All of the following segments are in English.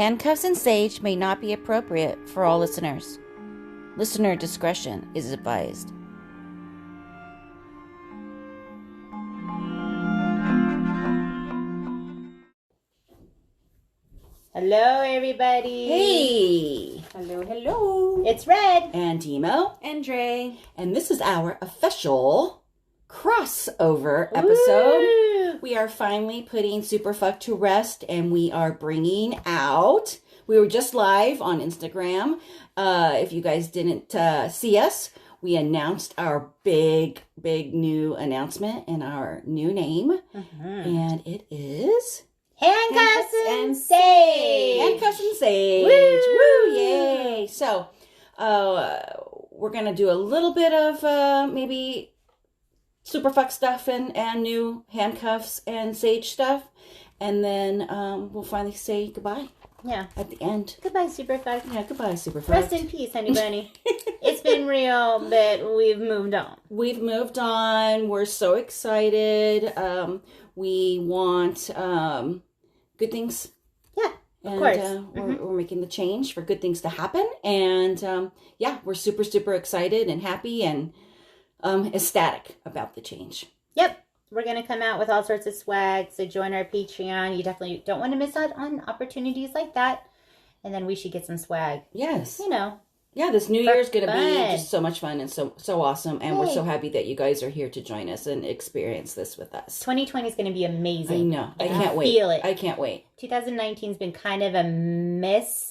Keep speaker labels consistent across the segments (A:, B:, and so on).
A: Handcuffs and sage may not be appropriate for all listeners. Listener discretion is advised.
B: Hello, everybody.
A: Hey!
C: Hello, hello.
B: It's Red.
A: And Emo.
C: And Dre.
A: And this is our official crossover episode.
B: Ooh.
A: We are finally putting Superf to rest, and we are bringing out... We were just live on Instagram. If you guys didn't see us, we announced our big new announcement and our new name. And it is...
B: Handcuffs and sage.
A: Handcuffs and sage.
B: Woo!
A: Woo! Yay! So, we're going to do a little bit of maybe Superfuck stuff and new handcuffs and sage stuff. And then we'll finally say goodbye.
B: Yeah.
A: At the end.
B: Goodbye, Superfuck.
A: Yeah, goodbye, Superfuck.
B: Rest in peace, honey bunny. It's been real, but we've moved on.
A: We've moved on. We're so excited. We want good things.
B: Yeah, of
A: and,
B: course.
A: We're making the change for good things to happen. And yeah, we're super excited and happy and ecstatic about the change.
B: Yep. We're going to come out with all sorts of swag, so join our Patreon. You definitely don't want to miss out on opportunities like that. And then we should get some swag.
A: Yes.
B: You know.
A: Yeah, this new year is going to be
B: fun.
A: just so much fun and so awesome. And
B: Yay.
A: we're so happy that you guys are here to join us and experience this with us.
B: 2020 is going to be amazing.
A: I know. I can't wait.
B: Feel it.
A: I can't wait.
B: 2019 has been kind of a mess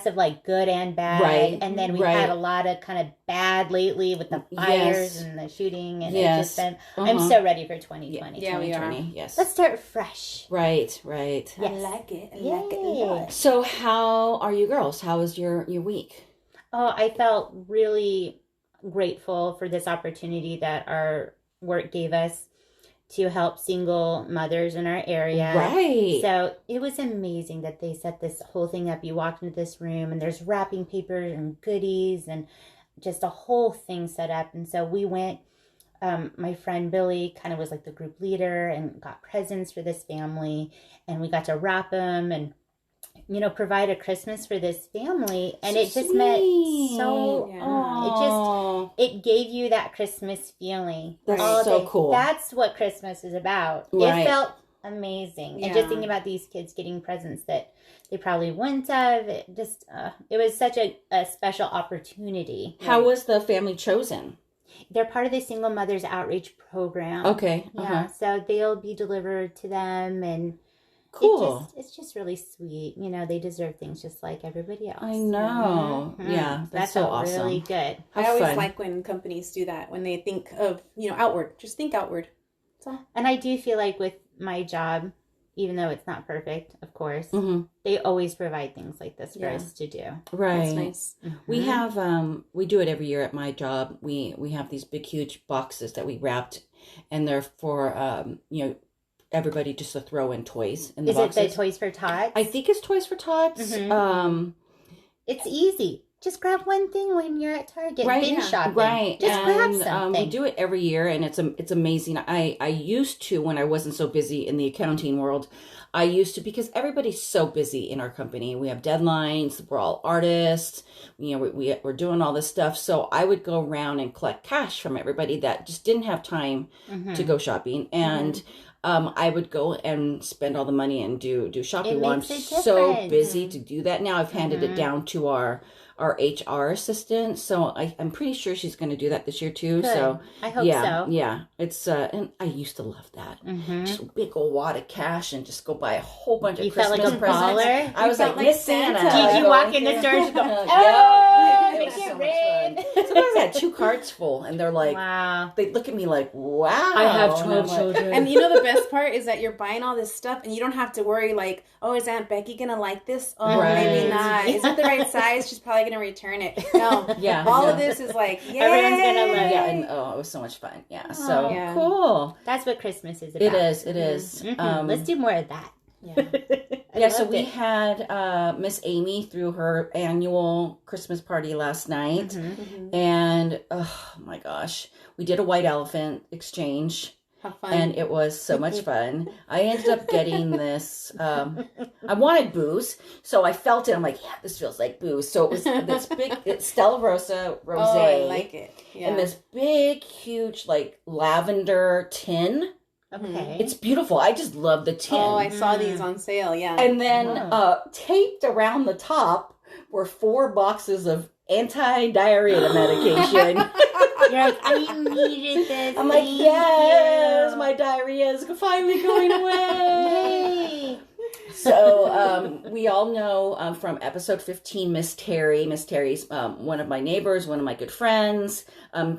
B: of like good and bad.
A: Right.
B: And then we've had a lot of kind of bad lately with the fires and the shooting. And it's just been, I'm so ready for 2020.
C: Yeah, we are.
A: Yes.
B: Let's start fresh.
A: Right.
B: Yes.
C: I like it. I like it a lot.
A: So how are you girls? How was your week?
B: Oh, I felt really grateful for this opportunity that our work gave us to help single mothers in our area.
A: Right.
B: So it was amazing that they set this whole thing up. You walked into this room and there's wrapping paper and goodies and just a whole thing set up. And so we went, my friend Billy kind of was like the group leader and got presents for this family. And we got to wrap them and, you know, provide a Christmas for this family. And
A: So
B: it just
A: sweet.
B: meant so,
A: Aww.
B: it gave you that Christmas feeling.
A: That's
B: all
A: so
B: day.
A: cool.
B: That's what Christmas is about.
A: Right.
B: It felt amazing. And just thinking about these kids getting presents that they probably wouldn't have. It was such a special opportunity.
A: How was the family chosen?
B: They're part of the Single Mothers Outreach Program.
A: Okay.
B: Yeah, so they'll be delivered to them and
A: cool.
B: It's just really sweet. You know, they deserve things just like everybody else.
A: I know. Yeah, that's so awesome.
B: Really good.
C: I always like when companies do that, when they think of, outward. Just think outward. That's all.
B: And I do feel like with my job, even though it's not perfect, of course, they always provide things like this for us to do.
A: Right.
C: That's nice.
A: We have, we do it every year at my job. We have these big, huge boxes that we wrapped, and they're for, everybody just to throw in toys in the boxes.
B: Is it the Toys for Tots?
A: I think it's Toys for Tots.
B: It's easy. Just grab one thing when you're at Target.
A: Right,
B: Binge shopping.
A: Right.
B: Just grab something.
A: We do it every year, and it's amazing. I used to, when I wasn't so busy in the accounting world, because everybody's so busy in our company. We have deadlines. We're all artists. We're doing all this stuff. So I would go around and collect cash from everybody that just didn't have time to go shopping. And I would go and spend all the money and do shopping. Well, I'm so busy to do that now. I've handed it down to our HR assistant, so I'm pretty sure she's going to do that this year too.
B: Good.
A: So
B: I hope so.
A: Yeah, it's and I used to love that. Just a big old wad of cash and just go buy a whole bunch of Christmas presents.
B: You felt like a baller?
A: I was like Miss Santa.
B: Did you walk in the store and go,
A: make it red? Sometimes I had 2 carts full, and they're like,
B: wow.
A: They look at me like, wow.
B: I have 12 children.
C: And the best part is that you're buying all this stuff, and you don't have to worry like, oh, is Aunt Becky gonna like this? Oh, maybe not. Is it the right size? She's probably gonna return it. No, all of this is like, yay!
B: Everyone's gonna love it.
A: Yeah, and it was so much fun. Yeah, so cool.
B: That's what Christmas is about.
A: It is.
B: Let's do more of that.
A: Yeah, so we had Miss Amy through her annual Christmas party last night, and oh my gosh, we did a white elephant exchange.
C: Have fun.
A: And it was so much fun. I ended up getting this. I wanted booze, so I felt it. I'm like, yeah, this feels like booze. So it was this big Stella Rosa rosé.
C: Oh, I like it. Yeah.
A: In this big, huge, like lavender tin.
B: Okay.
A: It's beautiful. I just love the tin.
C: Oh, I saw these on sale. Yeah.
A: And then taped around the top were 4 boxes of anti-diarrhea medication.
B: You're like, I needed this.
A: I'm like, yes, my diarrhea is finally going away.
B: Yay.
A: So we all know from episode 15, Miss Terry. Miss Terry's one of my neighbors, one of my good friends.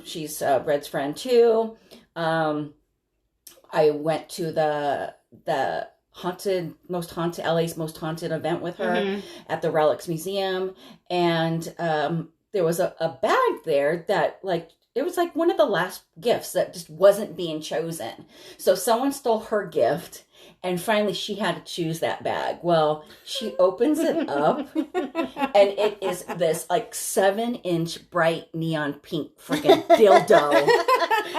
A: She's Red's friend too. I went to the LA's most haunted event with her at the Relics Museum, and there was a bag there that it was like one of the last gifts that just wasn't being chosen. So someone stole her gift, and finally she had to choose that bag. Well, she opens it up, and it is this 7-inch bright neon pink freaking dildo.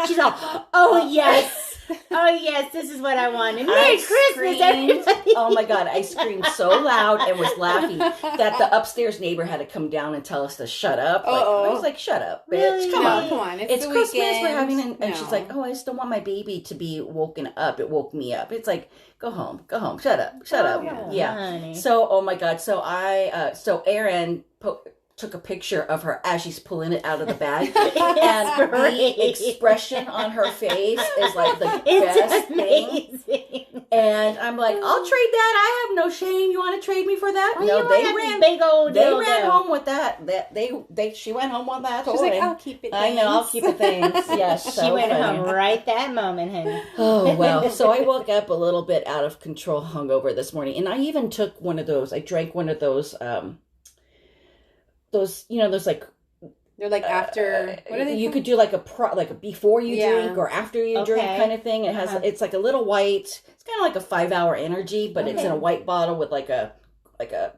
A: She's like, oh yes.
B: Oh yes, this is what I wanted. Merry Christmas, everybody!
A: Oh my God, I screamed so loud and was laughing that the upstairs neighbor had to come down and tell us to shut up. I was like, "Shut up, bitch!
B: Really?
A: Come on,
C: come on!
A: It's Christmas.
C: Weekend.
A: We're having," and she's like, "Oh, I just don't want my baby to be woken up. It woke me up." It's like, go home, shut up. Yeah.
B: Honey.
A: So, oh my God, so so Erin took a picture of her as she's pulling it out of the bag, and the expression on her face is like the best
B: amazing.
A: thing. And I'm like, I'll trade that. I have no shame. You want to trade me for that?
B: Well,
A: No, they ran home with that. She went home with that.
C: She's like, I'll keep it.
A: I know, I'll keep it. Thanks. Yes,
B: she went home right that moment, honey.
A: Oh well. So I woke up a little bit out of control, hungover this morning, and I even took one of those. I drank one of those. Those
C: they're like after what are they?
A: You could do like a before you drink or after you drink kind of thing. It has it's like a little white. It's kind of like a 5-hour energy, but it's in a white bottle with like a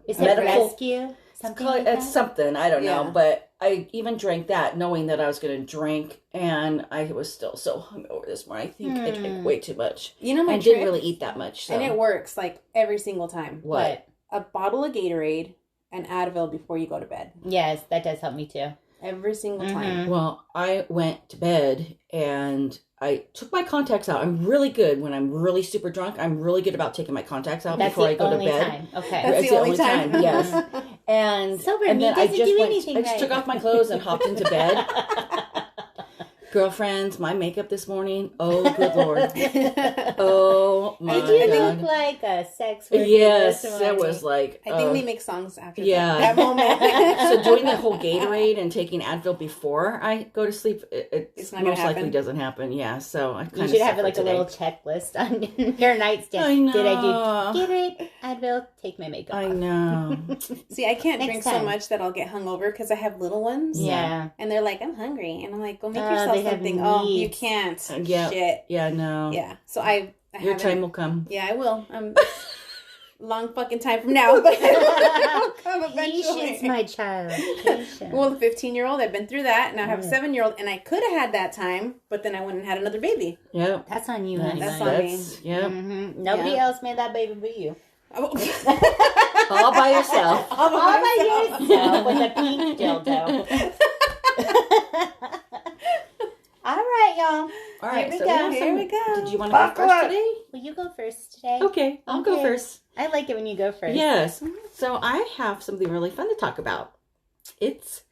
B: Is
A: medical.
B: It rescue? Something like
A: it's
B: that?
A: something I don't know, but I even drank that knowing that I was going to drink, and I was still so hungover this morning. I think I drank way too much.
C: You know, I
A: didn't really eat that much, so.
C: And it works like every single time.
A: What?
C: A bottle of Gatorade and Advil before you go to bed.
B: Yes, that does help me too.
C: Every single time.
A: Well, I went to bed and I took my contacts out. I'm really good when I'm really super drunk. I'm really good about taking my contacts out before I go to bed.
B: Time. Okay.
C: That's the only time.
A: Yes. And then I just took off my clothes and hopped into bed. Girlfriends, my makeup this morning. Oh, good Lord. Oh, my God.
B: Did you look like a sex worker?
A: Yes, that was like...
C: I think we make songs after
A: that
C: moment.
A: So doing the whole Gatorade and taking Advil before I go to sleep, it's most likely doesn't happen. Yeah, so I kind of
B: You should have like a little checklist on your nightstand.
A: I know.
B: Did I do Gatorade, Advil, take my makeup off?
A: I know.
C: See, I can't drink so much that I'll get hungover because I have little ones.
B: Yeah.
C: And they're like, I'm hungry. And I'm like, go make yourself something. Oh, you can't.
A: Shit. Yeah, no.
C: Yeah. So I
A: your time will come.
C: Yeah, I will. Long fucking time from now, but it'll come eventually.
B: Patience, my child. Patience.
C: Well, the 15-year-old, I've been through that. Now I have a 7-year-old, and I could have had that time, but then I went and had another baby.
A: Yeah.
B: That's on you, honey.
C: That's on me.
A: Yeah.
B: Mm-hmm. Nobody else made that baby but you.
A: All by yourself.
B: All by yourself with a pink dildo. All right, y'all.
A: All right,
C: Here we go.
A: Did you want to go first today?
B: Will you go first today?
A: Okay, I'll go first.
B: I like it when you go first.
A: Yes. So I have something really fun to talk about. It's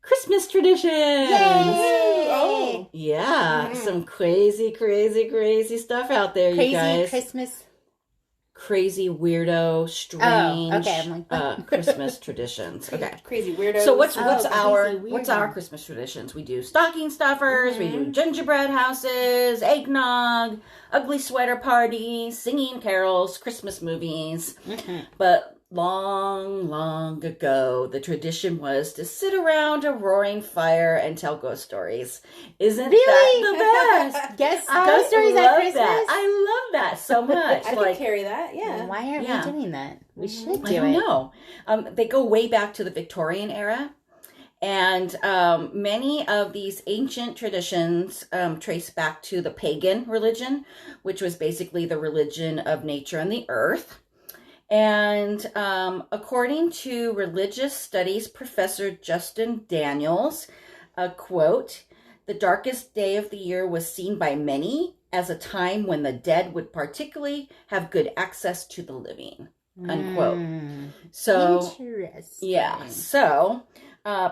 A: Christmas traditions.
B: Yay!
C: Oh.
A: Yeah. Some crazy stuff out there, you guys.
B: Christmas.
A: Crazy, weirdo, strange
B: I'm like,
A: Christmas traditions. Okay.
C: Crazy weirdos.
A: So what's our Christmas traditions? We do stocking stuffers, we do gingerbread houses, eggnog, ugly sweater parties, singing carols, Christmas movies. But long ago, the tradition was to sit around a roaring fire and tell ghost stories. Isn't that the best?
B: Yes, ghost stories at Christmas.
A: I love that so much.
C: I can carry that. Yeah.
B: Why aren't we doing that? We should do it.
A: I don't know. They go way back to the Victorian era. And many of these ancient traditions trace back to the pagan religion, which was basically the religion of nature and the earth. And according to religious studies professor Justin Daniels, a quote, "The darkest day of the year was seen by many as a time when the dead would particularly have good access to the living," unquote. So, yeah, so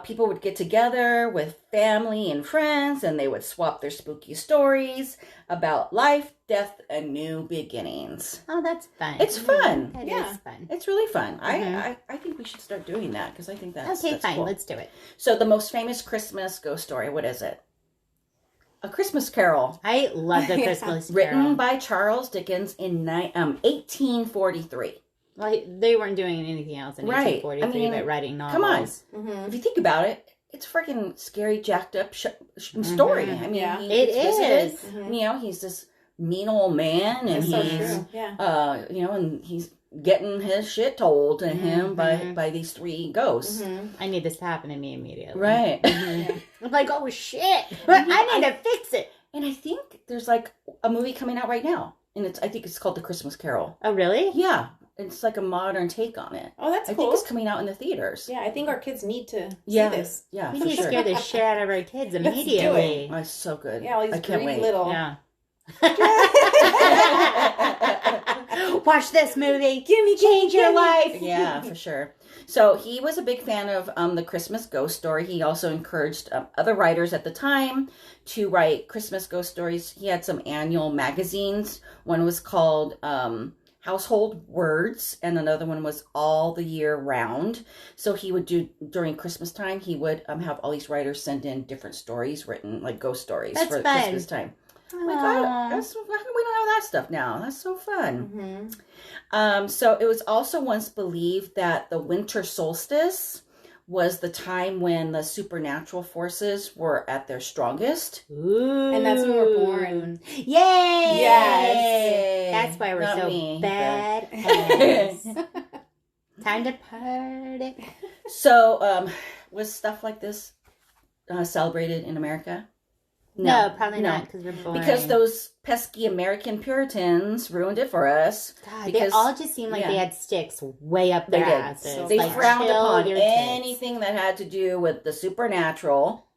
A: people would get together with family and friends, and they would swap their spooky stories about life, death, and new beginnings.
B: Oh, that's fun.
A: It's fun.
B: That is fun.
A: It's really fun. I think we should start doing that because I think that's
B: fine.
A: Cool.
B: Let's do it.
A: So the most famous Christmas ghost story, what is it? A Christmas Carol.
B: I love the Christmas Carol.
A: Written by Charles Dickens in 1843.
B: Well, they weren't doing anything else in 1843 but writing novels.
A: Come on. If you think about it, it's a freaking scary, jacked up story. I mean,
B: it is.
A: You know, he's this mean old man, and he's, you know, and he's getting his shit told to him by these three ghosts.
B: I need this to happen to me immediately.
A: Right.
B: I'm like, oh shit, I need to fix it.
A: And I think there's like a movie coming out right now, and I think it's called The Christmas Carol.
B: Oh, really?
A: Yeah. It's like a modern take on it.
C: Oh, that's cool.
A: I think it's coming out in the theaters.
C: Yeah, I think our kids need to see this.
A: Yeah,
B: we need to scare the shit out of our kids immediately.
A: Let's do it. Oh, it's so good.
C: Yeah, all these greedy little.
B: Yeah. Watch this movie. Change your life.
A: Yeah, for sure. So he was a big fan of the Christmas ghost story. He also encouraged other writers at the time to write Christmas ghost stories. He had some annual magazines. One was called Household Words, and another one was All the Year Round. So he would do, during Christmas time, he would have all these writers send in different stories written, like ghost stories.
B: That's
A: for
B: fun.
A: Christmas time. Oh my God, how come we don't have that stuff now? That's so fun. So it was also once believed that the winter solstice was the time when the supernatural forces were at their strongest.
B: Ooh.
C: And that's when we're born.
B: Yay!
C: Yes!
B: That's why we're
A: Not
B: so
A: me,
B: badass. Time to party.
A: So, was stuff like this celebrated in America?
B: No, probably not, because we're born.
A: Because those pesky American Puritans ruined it for us.
B: God,
A: because,
B: they all just seemed like they had sticks way up their asses.
A: So they frowned upon anything that had to do with the supernatural.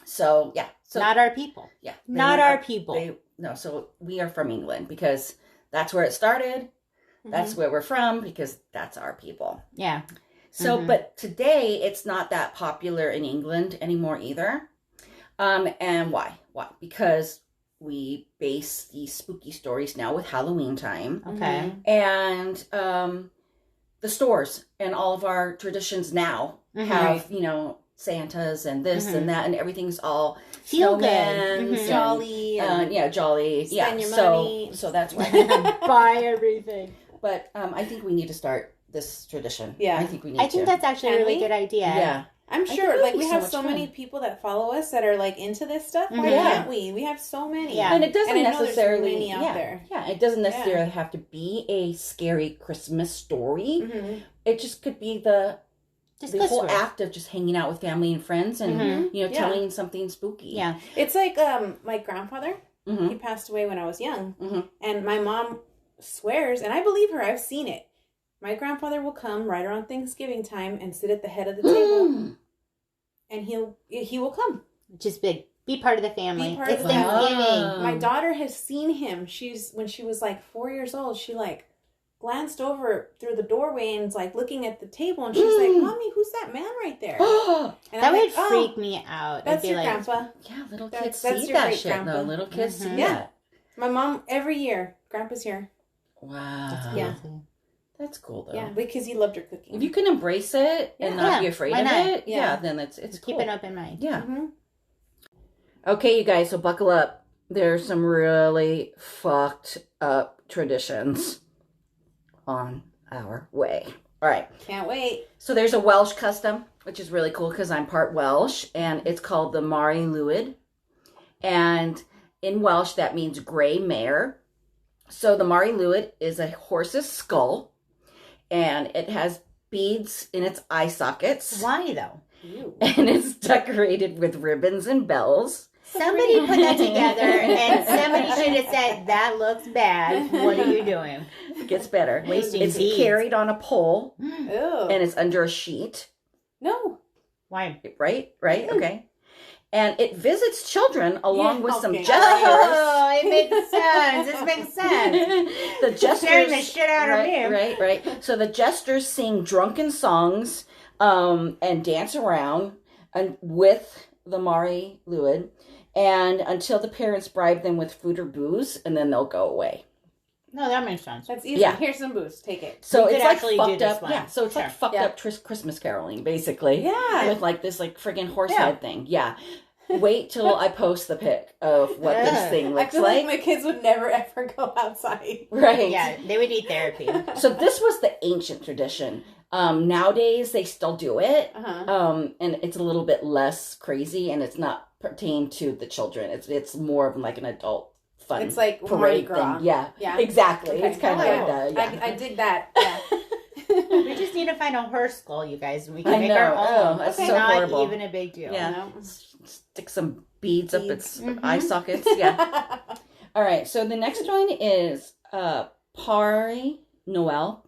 A: So, yeah. So,
B: not our people.
A: Yeah.
B: Not our people.
A: So we are from England because that's where it started. That's where we're from because that's our people.
B: Yeah.
A: So, but today it's not that popular in England anymore either. And why? Why? Because we base these spooky stories now with Halloween time.
B: Okay.
A: And the stores and all of our traditions now have, you know, Santas and this and that, and everything's all
B: feel good,
C: and jolly.
A: Jolly.
C: Spend your money.
A: So that's why.
B: Buy everything.
A: But I think we need to start this tradition.
C: Yeah.
A: I think we need to.
B: I think that's actually a really good idea.
A: Yeah.
C: I'm sure, like, we have so
A: fun.
C: many people that follow us that are, like, into this stuff. Why can't we? We have so many.
B: Yeah.
A: And it doesn't
C: and I know
A: necessarily...
C: there's many out there.
A: Yeah, it doesn't necessarily have to be a scary Christmas story. It just could be the whole act of just hanging out with family and friends and, you know, telling something spooky.
B: Yeah.
C: It's like my grandfather. He passed away when I was young. And my mom swears, and I believe her, I've seen it. My grandfather will come right around Thanksgiving time and sit at the head of the table, and he will come.
B: Just be part of the family.
C: Be part
B: it's
C: of the
B: Thanksgiving.
C: family. My daughter has seen him. When she was like 4 years old, she like glanced over through the doorway and was like looking at the table, and she's like, "Mommy, who's that man right there?" And
B: that would freak me out.
C: That's
B: I'd be
C: your
B: like,
C: grandpa.
A: Yeah, little kids
C: that's
A: see
C: your
A: that
C: great
A: shit.
C: grandpa.
A: No, little kids see that.
C: My mom every year. Grandpa's here.
A: Wow.
C: Yeah.
A: That's cool though.
C: Yeah, because he loved her cooking.
A: If you can embrace it and not be afraid of it, then it's
B: keep
A: cool.
B: an open mind.
A: Yeah. Okay, you guys, so buckle up. There's some really fucked up traditions on our way. All right.
C: Can't wait.
A: So there's a Welsh custom, which is really cool because I'm part Welsh, and it's called the Mari Lwyd. And in Welsh, that means gray mare. So the Mari Lwyd is a horse's skull, and it has beads in its eye sockets.
B: Why though?
A: and it's decorated with ribbons and bells.
B: Somebody put that together, and somebody should have said, that looks bad. What are you doing?
A: It gets better.
B: Wasting
A: it's
B: beads.
A: carried on a pole,
C: Ew.
A: and it's under a sheet.
C: No.
B: Why?
A: Right? Okay. And it visits children along with some gestures.
B: Oh, it makes sense. This makes sense.
A: The gestures
B: Scaring the shit out of me.
A: Right. So the jesters sing drunken songs and dance around and with the Mari Luid, and until the parents bribe them with food or booze, and then they'll go away.
B: No, that makes sense.
C: That's easy.
A: Yeah.
C: Here's some booze. Take it.
A: So
B: We
A: it's
B: could
A: like
B: actually
A: fucked
B: do this
A: up.
B: one.
A: Yeah. So it's
B: Sure.
A: like fucked up Christmas caroling, basically.
C: Yeah.
A: With like this like friggin' horse head thing. Yeah. Wait till I post the pic of what this thing
C: I
A: looks
C: feel
A: like.
C: like my kids would never ever go outside.
A: Right.
B: Yeah, they would need therapy.
A: So this was the ancient tradition. Nowadays they still do it.
C: Uh-huh.
A: And it's a little bit less crazy, and it's not pertained to the children. It's more of like an adult fun.
C: It's like Mardi
A: parade
C: Gras.
A: thing. Yeah.
C: Yeah.
A: Exactly.
C: Okay.
A: It's kind of like that. Yeah.
C: I dig that. Yeah.
B: We just need to find a horse skull, you guys, and we can
A: I
B: make
A: know.
B: our own.
A: Oh, that's
B: It's
A: so
B: not
A: horrible.
B: even a big deal.
A: Yeah.
C: No.
A: Stick some beads up its eye sockets.
C: Mm-hmm.
A: Yeah. All right. So the next one is Pari Noel.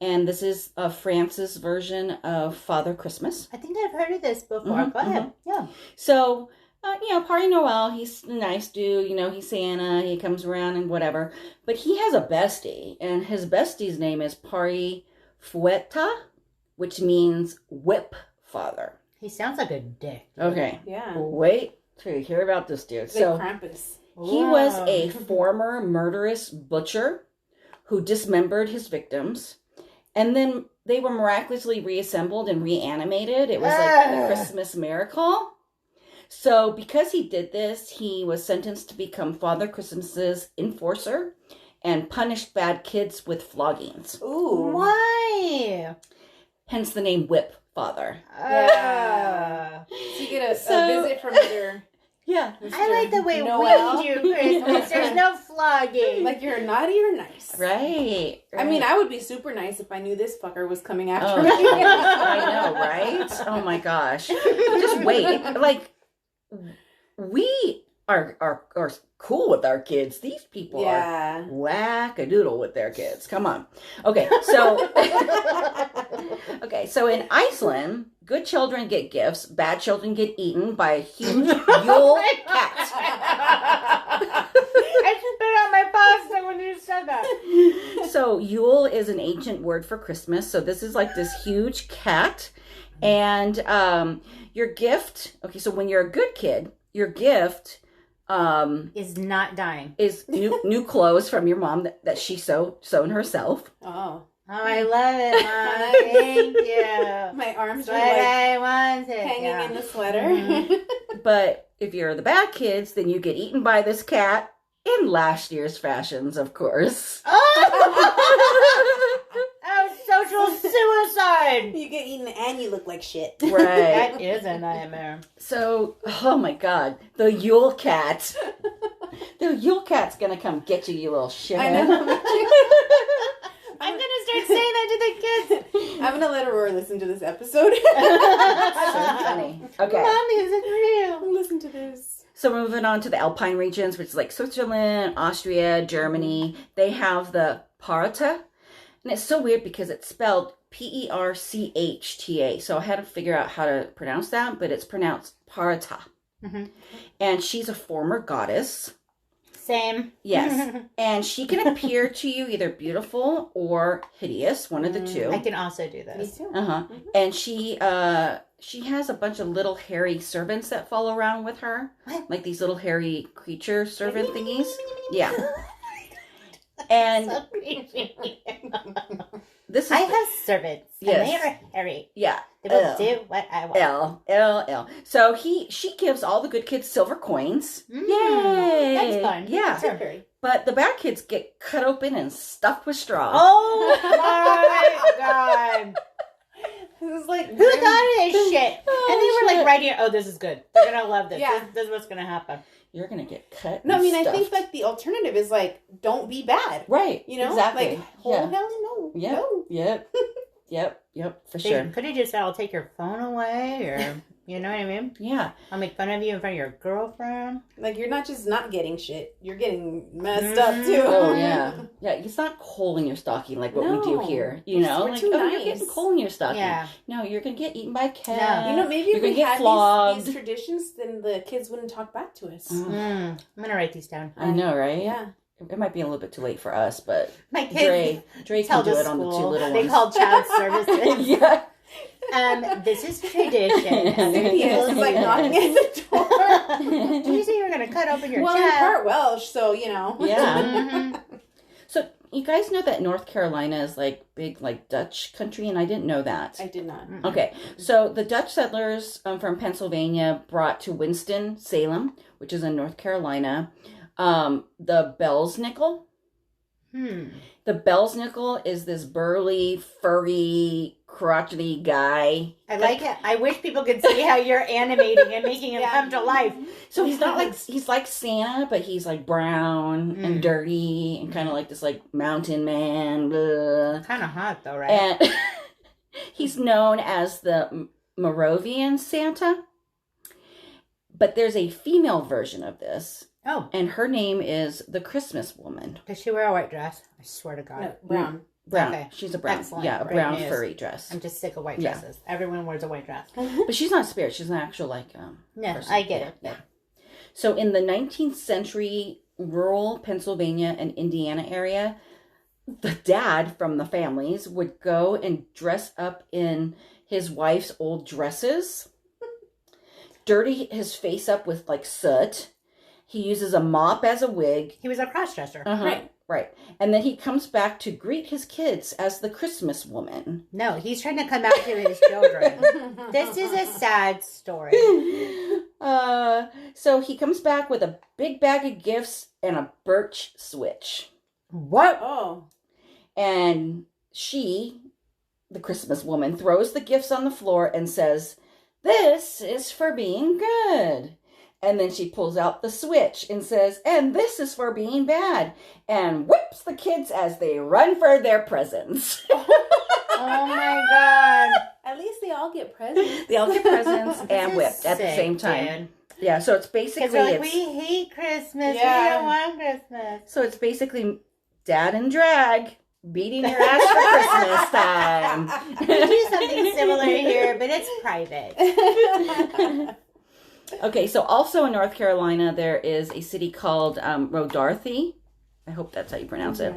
A: And this is France's version of Father Christmas.
B: I think I've heard of this before. Go ahead. Yeah.
A: So, Pari Noel, he's a nice dude. He's Santa. He comes around and whatever. But he has a bestie. And his bestie's name is Pari Fueta, which means whip father.
B: He sounds like a dick.
A: Okay.
C: Yeah.
A: Wait till you hear about this dude.
C: Like
A: So
C: Krampus.
A: he was a former murderous butcher who dismembered his victims. And then they were miraculously reassembled and reanimated. It was like a Christmas miracle. So because he did this, he was sentenced to become Father Christmas's enforcer and punished bad kids with floggings.
C: Ooh.
B: Why?
A: Hence the name Whip Father.
B: Yeah.
C: So you get a visit from either.
A: Yeah.
B: I like the way
C: Noel.
B: we do Christmas. There's no flogging.
C: Like you're naughty or nice.
A: Right.
C: I mean, I would be super nice if I knew this fucker was coming after me.
A: I know, right? Oh my gosh. Just wait. Like, we are cool with our kids. These people are whack-a-doodle with their kids. Come on. Okay, so so in Iceland, good children get gifts, bad children get eaten by a huge Yule cat.
B: I just put on my pasta when you said that.
A: So Yule is an ancient word for Christmas. So this is like this huge cat. And your gift, okay, so when you're a good kid, your gift
B: is not dying.
A: Is new clothes from your mom that she sewn herself.
C: Oh,
B: I love it, Mom. Thank you.
C: My arms
B: But
C: are like
B: I want it.
C: hanging in the sweater.
B: Mm-hmm.
A: But if you're the bad kids, then you get eaten by this cat in last year's fashions, of course.
B: Oh, social suicide.
C: You get eaten and you look like shit.
A: Right.
B: That is a nightmare.
A: So, oh my God, the Yule cat. The Yule cat's gonna come get you, you little shit.
C: I know.
B: I'm gonna start saying that to the kids.
C: I'm gonna let Aurora listen to this episode.
A: So funny. Okay.
B: Mommy, is it real?
C: Listen to this.
A: So moving on to the Alpine regions, which is like Switzerland, Austria, Germany. They have the Parata. And it's so weird because it's spelled Perchta. So I had to figure out how to pronounce that, but it's pronounced Parata.
B: Mm-hmm.
A: And she's a former goddess.
B: Same.
A: Yes. And she can appear to you either beautiful or hideous, one of the two.
B: I can also do this.
C: Me too.
A: Uh-huh. Mm-hmm. And she has a bunch of little hairy servants that follow around with her.
B: What?
A: Like these little hairy creature servant thingies. Yeah. And
B: So creepy.
A: this is
B: I have servants.
A: Yes.
B: And they are hairy.
A: yeah.
B: They will do what I want.
A: L. So she gives all the good kids silver coins.
B: Mm,
A: Yay.
B: that's fun.
A: Yeah.
C: Sure. Very.
A: But the bad kids get cut open and stuffed with straw.
B: Oh my God.
C: It was like
B: Who thought of this shit? And they were like right here, oh, this is good. They're going to love this.
C: Yeah.
B: This is what's going to happen.
A: You're going to get cut.
C: No, I mean,
A: and
C: I think
A: stuffed.
C: like the alternative is like, don't be bad.
A: Right.
C: You know?
A: Exactly.
C: Like, oh,
A: yeah.
C: hell no.
A: Yep.
C: No.
A: Yep. Yep, for sure.
B: Could have just said, I'll take your phone away, or, you know what I mean?
A: Yeah.
B: I'll make fun of you in front of your girlfriend.
C: Like, you're not just not getting shit. You're getting messed up, too.
A: Oh, yeah. Yeah, it's not coal in your stocking like what we do here. You know?
C: We're
A: Like,
C: too
A: oh,
C: nice.
A: you're getting coal in your stocking.
B: Yeah.
A: No, you're going to get eaten by a cat.
B: No.
C: You know, maybe
A: You're
C: if we
A: gonna get
C: had
A: flogged.
C: these traditions, then the kids wouldn't talk back to us.
B: I'm going to write these down.
A: I know, right?
C: Yeah.
A: It might be a little bit too late for us, but
B: My kids
A: Dre
B: tell
A: can do
B: the
A: it on the two
B: school.
A: little
B: They
A: ones.
B: call child services.
A: Yeah.
B: This is tradition.
C: It's like knocking at the door.
B: Did you say you were going to cut open your
C: Well, I'm
B: chest?
C: part Welsh, so, you know.
A: Yeah. So you guys know that North Carolina is like big, like Dutch country, and I didn't know that.
C: I did not.
A: Okay, so the Dutch settlers from Pennsylvania brought to Winston-Salem, which is in North Carolina, the Bell's nickel. The Bell's nickel is this burly, furry, crotchety guy.
B: I like it. I wish people could see how you're animating and making him come to life.
A: So he's not like, he's like Santa, but he's like brown and dirty and kind of like this like mountain man.
B: Kind of hot though, right?
A: And he's known as the Moravian Santa. But there's a female version of this.
B: Oh.
A: And her name is the Christmas woman.
B: Does she wear a white dress? I swear to God.
C: No, brown.
A: Brown.
B: Okay.
A: She's a brown.
B: Excellent.
A: Yeah, a
B: Great
A: brown
B: news.
A: furry dress.
B: I'm just sick of white
A: Yeah.
B: dresses. Everyone wears a white dress.
A: But she's not a spirit. She's an actual like
B: Yeah,
A: person.
B: I get it.
A: Yeah. So in the 19th century, rural Pennsylvania and Indiana area, the dad from the families would go and dress up in his wife's old dresses, dirty his face up with like soot. He uses a mop as a wig.
B: He was a cross-dresser.
A: Right. And then he comes back to greet his kids as the Christmas woman.
B: No, he's trying to come out to his children. This is a sad story.
A: So he comes back with a big bag of gifts and a birch switch.
B: What?
C: Oh.
A: And she, the Christmas woman, throws the gifts on the floor and says, "This is for being good." And then she pulls out the switch and says, "And this is for being bad," and whips the kids as they run for their presents.
B: Oh my God.
C: At least they all get presents.
A: They all get presents and whipped at the
B: Sick,
A: same time.
B: dude.
A: Yeah, so it's basically...
B: Because they're like, we hate Christmas.
C: Yeah.
B: We don't want Christmas.
A: So it's basically dad and drag beating your ass for Christmas time.
B: We do something similar here, but it's private.
A: Okay, so also in North Carolina, there is a city called Rodarthy. I hope that's how you pronounce it.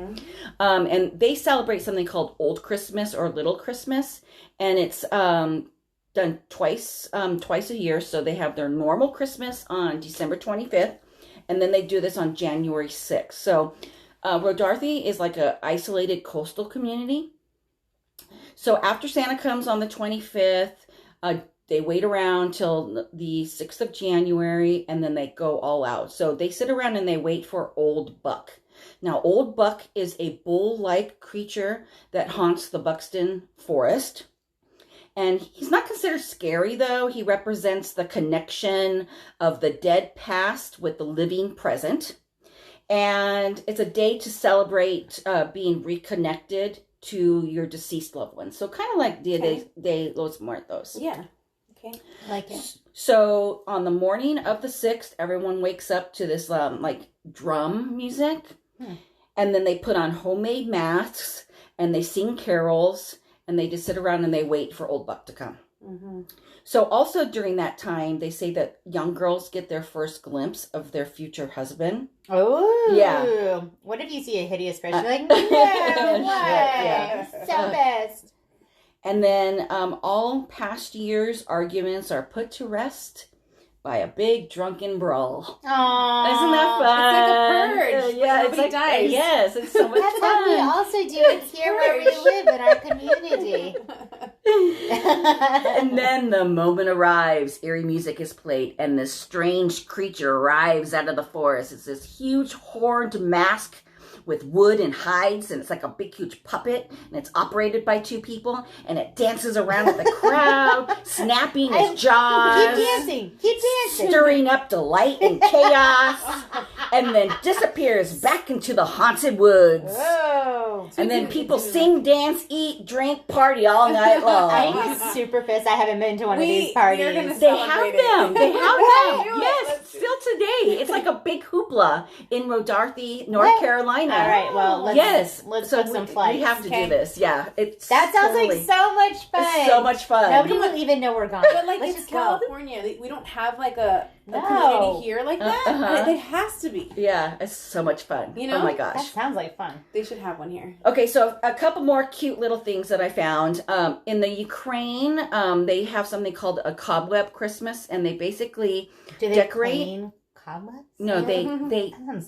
A: And they celebrate something called Old Christmas or Little Christmas. And it's done twice a year. So they have their normal Christmas on December 25th. And then they do this on January 6th. So Rodarthy is like a isolated coastal community. So after Santa comes on the 25th, they wait around till the 6th of January, and then they go all out. So they sit around and they wait for Old Buck. Now, Old Buck is a bull-like creature that haunts the Buxton Forest. And he's not considered scary, though. He represents the connection of the dead past with the living present. And it's a day to celebrate being reconnected to your deceased loved ones. So kind of like Dia de los Muertos.
C: Yeah. Okay.
B: I like it.
A: So on the morning of the 6th, everyone wakes up to this like drum music. And then they put on homemade masks and they sing carols and they just sit around and they wait for Old Buck to come. So also during that time, they say that young girls get their first glimpse of their future husband.
B: Oh.
A: Yeah.
B: What if you see a hideous fish? You're like, no way.
A: Yeah.
B: So best.
A: And then all past years' arguments are put to rest by a big drunken brawl.
B: Aww.
A: Isn't that fun?
C: It's like a purge.
A: Yeah,
C: But
A: it's like,
C: nobody dies.
A: yes, it's so much
B: That's how we
A: fun.
B: also do it here where we live in our community.
A: And then the moment arrives, eerie music is played, and this strange creature arrives out of the forest. It's this huge horned mask with wood and hides, and it's like a big, huge puppet, and it's operated by 2 people, and it dances around with the crowd, snapping its jaws.
B: Keep dancing.
A: Stirring up delight and chaos, and then disappears back into the haunted woods.
B: Whoa.
A: And then people sing, dance, eat, drink, party all night long.
B: I'm super pissed. I haven't been to one of these parties.
A: They have them. They have them. Yes, still today. It's like a big hoopla in Rodarthy, North Carolina.
B: All right, well, let's put some flights.
A: We have to do this. Yeah,
B: that sounds like so much fun.
A: It's so much fun.
B: Nobody will even know we're gone.
C: But like, it's California. We don't have like a community here like that. It has to be.
A: Yeah, it's so much fun.
C: You know?
A: Oh my gosh.
B: That sounds like fun.
C: They should have one here.
A: Okay, so a couple more cute little things that I found. In the Ukraine, they have something called a cobweb Christmas, and they basically decorate.
B: Clean cobwebs?
A: No, they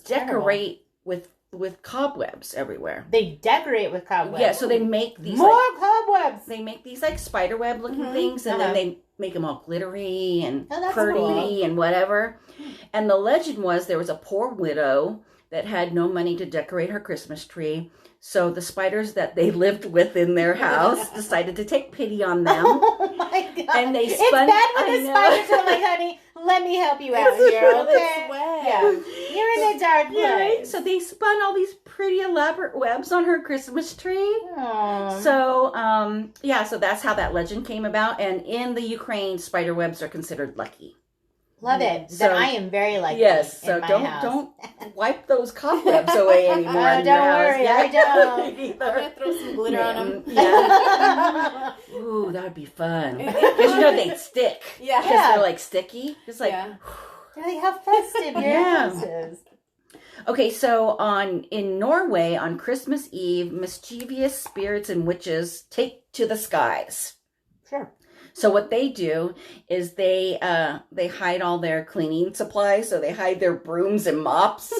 A: decorate
B: terrible.
A: with cobwebs everywhere.
B: They decorate with cobwebs.
A: Yeah, so they make these
B: more
A: like,
B: cobwebs.
A: They make these like spider web looking things, and then they make them all glittery and pretty
B: cool.
A: and whatever. And the legend was there was a poor widow that had no money to decorate her Christmas tree. So the spiders that they lived with in their house decided to take pity on them.
B: Oh my God.
A: And they spun,
B: it's bad when the spiders are like, honey, let me help you out here, okay? Yeah. You're in a dark place.
A: Right? So they spun all these pretty elaborate webs on her Christmas tree.
B: Aww.
A: So, so that's how that legend came about. And in the Ukraine, spider webs are considered lucky.
B: Love it.
A: So,
B: then I am very lucky.
A: Yes, so
B: in my
A: don't
B: house.
A: wipe those cobwebs away anymore.
B: Don't worry, I don't.
C: I'm gonna throw some glitter on them.
A: Yeah. Ooh, that would be fun. Because they'd stick.
C: Yeah.
A: Because they're like sticky. It's like.
B: They're like, how festive your house is.
A: Okay, so in Norway on Christmas Eve, mischievous spirits and witches take to the skies.
B: Sure.
A: So what they do is they hide all their cleaning supplies. So they hide their brooms and mops,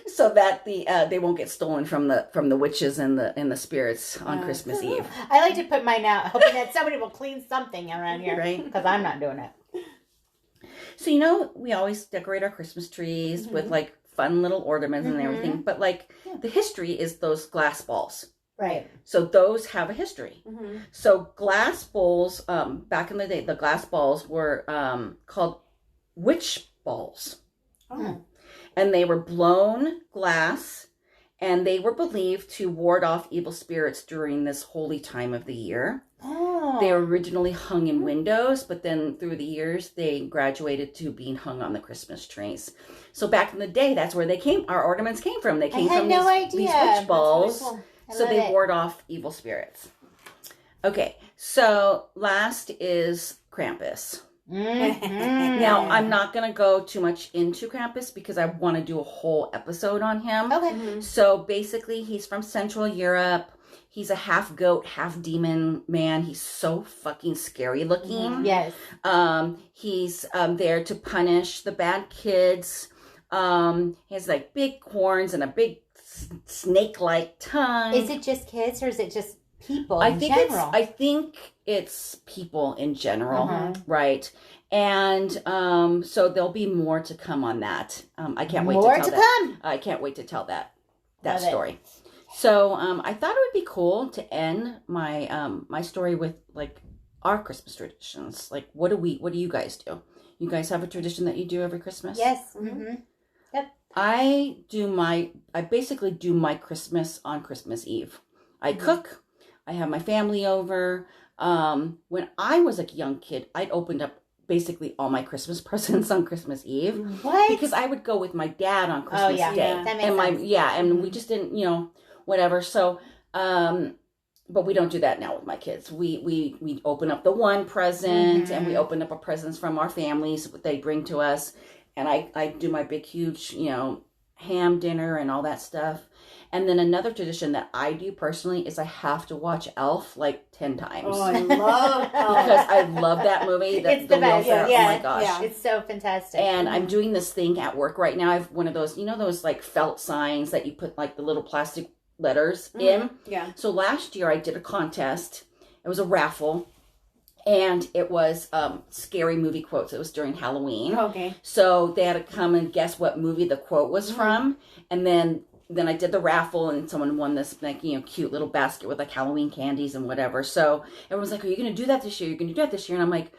A: so that they won't get stolen from the witches and the spirits on Christmas Eve.
B: I like to put mine out, hoping that somebody will clean something around here,
A: right?
B: Because I'm not doing it.
A: So we always decorate our Christmas trees with like fun little ornaments and everything, but like the history is those glass balls.
B: Right.
A: So those have a history. So glass bowls, back in the day, the glass balls were called witch balls.
B: Oh.
A: And they were blown glass, and they were believed to ward off evil spirits during this holy time of the year.
B: Oh.
A: They were originally hung in windows, but then through the years, they graduated to being hung on the Christmas trees. So back in the day, that's where our ornaments came from. They came from these witch balls.
B: Really cool.
A: So they ward off evil spirits. Okay, so last is Krampus. Now, I'm not going to go too much into Krampus because I want to do a whole episode on him.
B: Okay.
A: So basically, he's from Central Europe. He's a half goat, half demon man. He's so fucking scary looking.
B: Yes.
A: He's there to punish the bad kids. He has like big horns and a big snake-like tongue.
B: Is it just kids or is it just people
A: I
B: in
A: think
B: general?
A: I think it's people in general, right? And so there'll be more to come on that. I can't wait to tell that. I can't wait to tell that story. So I thought it would be cool to end my my story with like our Christmas traditions. Like what do you guys do? You guys have a tradition that you do every Christmas?
B: Yes.
A: Yep. I basically do my Christmas on Christmas Eve. I cook. I have my family over. When I was a young kid, I'd opened up basically all my Christmas presents on Christmas Eve.
B: What?
A: Because I would go with my dad on Christmas Day.
B: Yeah. That makes sense.
A: And we just didn't, whatever. So, but we don't do that now with my kids. We open up the one present and we open up a presents from our families, what they bring to us. And I do my big, huge, ham dinner and all that stuff. And then another tradition that I do personally is I have to watch Elf like 10 times.
C: Oh, I love Elf.
A: Because I love that movie.
B: It's the best.
A: Oh my gosh.
B: Yeah. It's so fantastic.
A: And I'm doing this thing at work right now. I have one of those, those like felt signs that you put like the little plastic letters in.
C: Yeah.
A: So last year I did a contest. It was a raffle. And it was scary movie quotes. It was during Halloween.
C: Okay.
A: So they had to come and guess what movie the quote was from. And then then I did the raffle, and someone won this, like, cute little basket with like Halloween candies and whatever. So everyone's like, "Are you going to do that this year? You're going to do that this year?" And I'm like,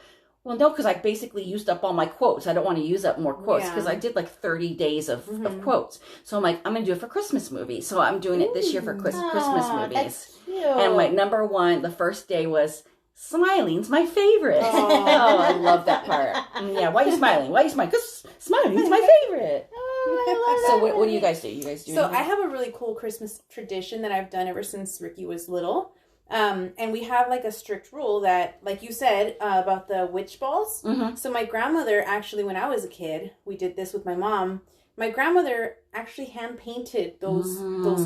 A: "Well, no, because I basically used up all my quotes. I don't want to use up more quotes because I did like 30 days of quotes. So I'm like, I'm going to do it for Christmas movies. So I'm doing it this year for Christmas movies."
B: That's cute.
A: And my number one, the first day was smiling's my favorite. Oh, I love that part. Yeah, why are you smiling? Why are you smiling? Because smiling's my favorite.
B: Oh, I love
A: So
B: that.
A: what do you guys do? You guys do
C: So
A: anything?
C: I have a really cool Christmas tradition that I've done ever since Ricky was little. And we have like a strict rule that, like you said, about the witch balls.
A: Mm-hmm.
C: So my grandmother, actually, when I was a kid, we did this with my mom. My grandmother actually hand painted those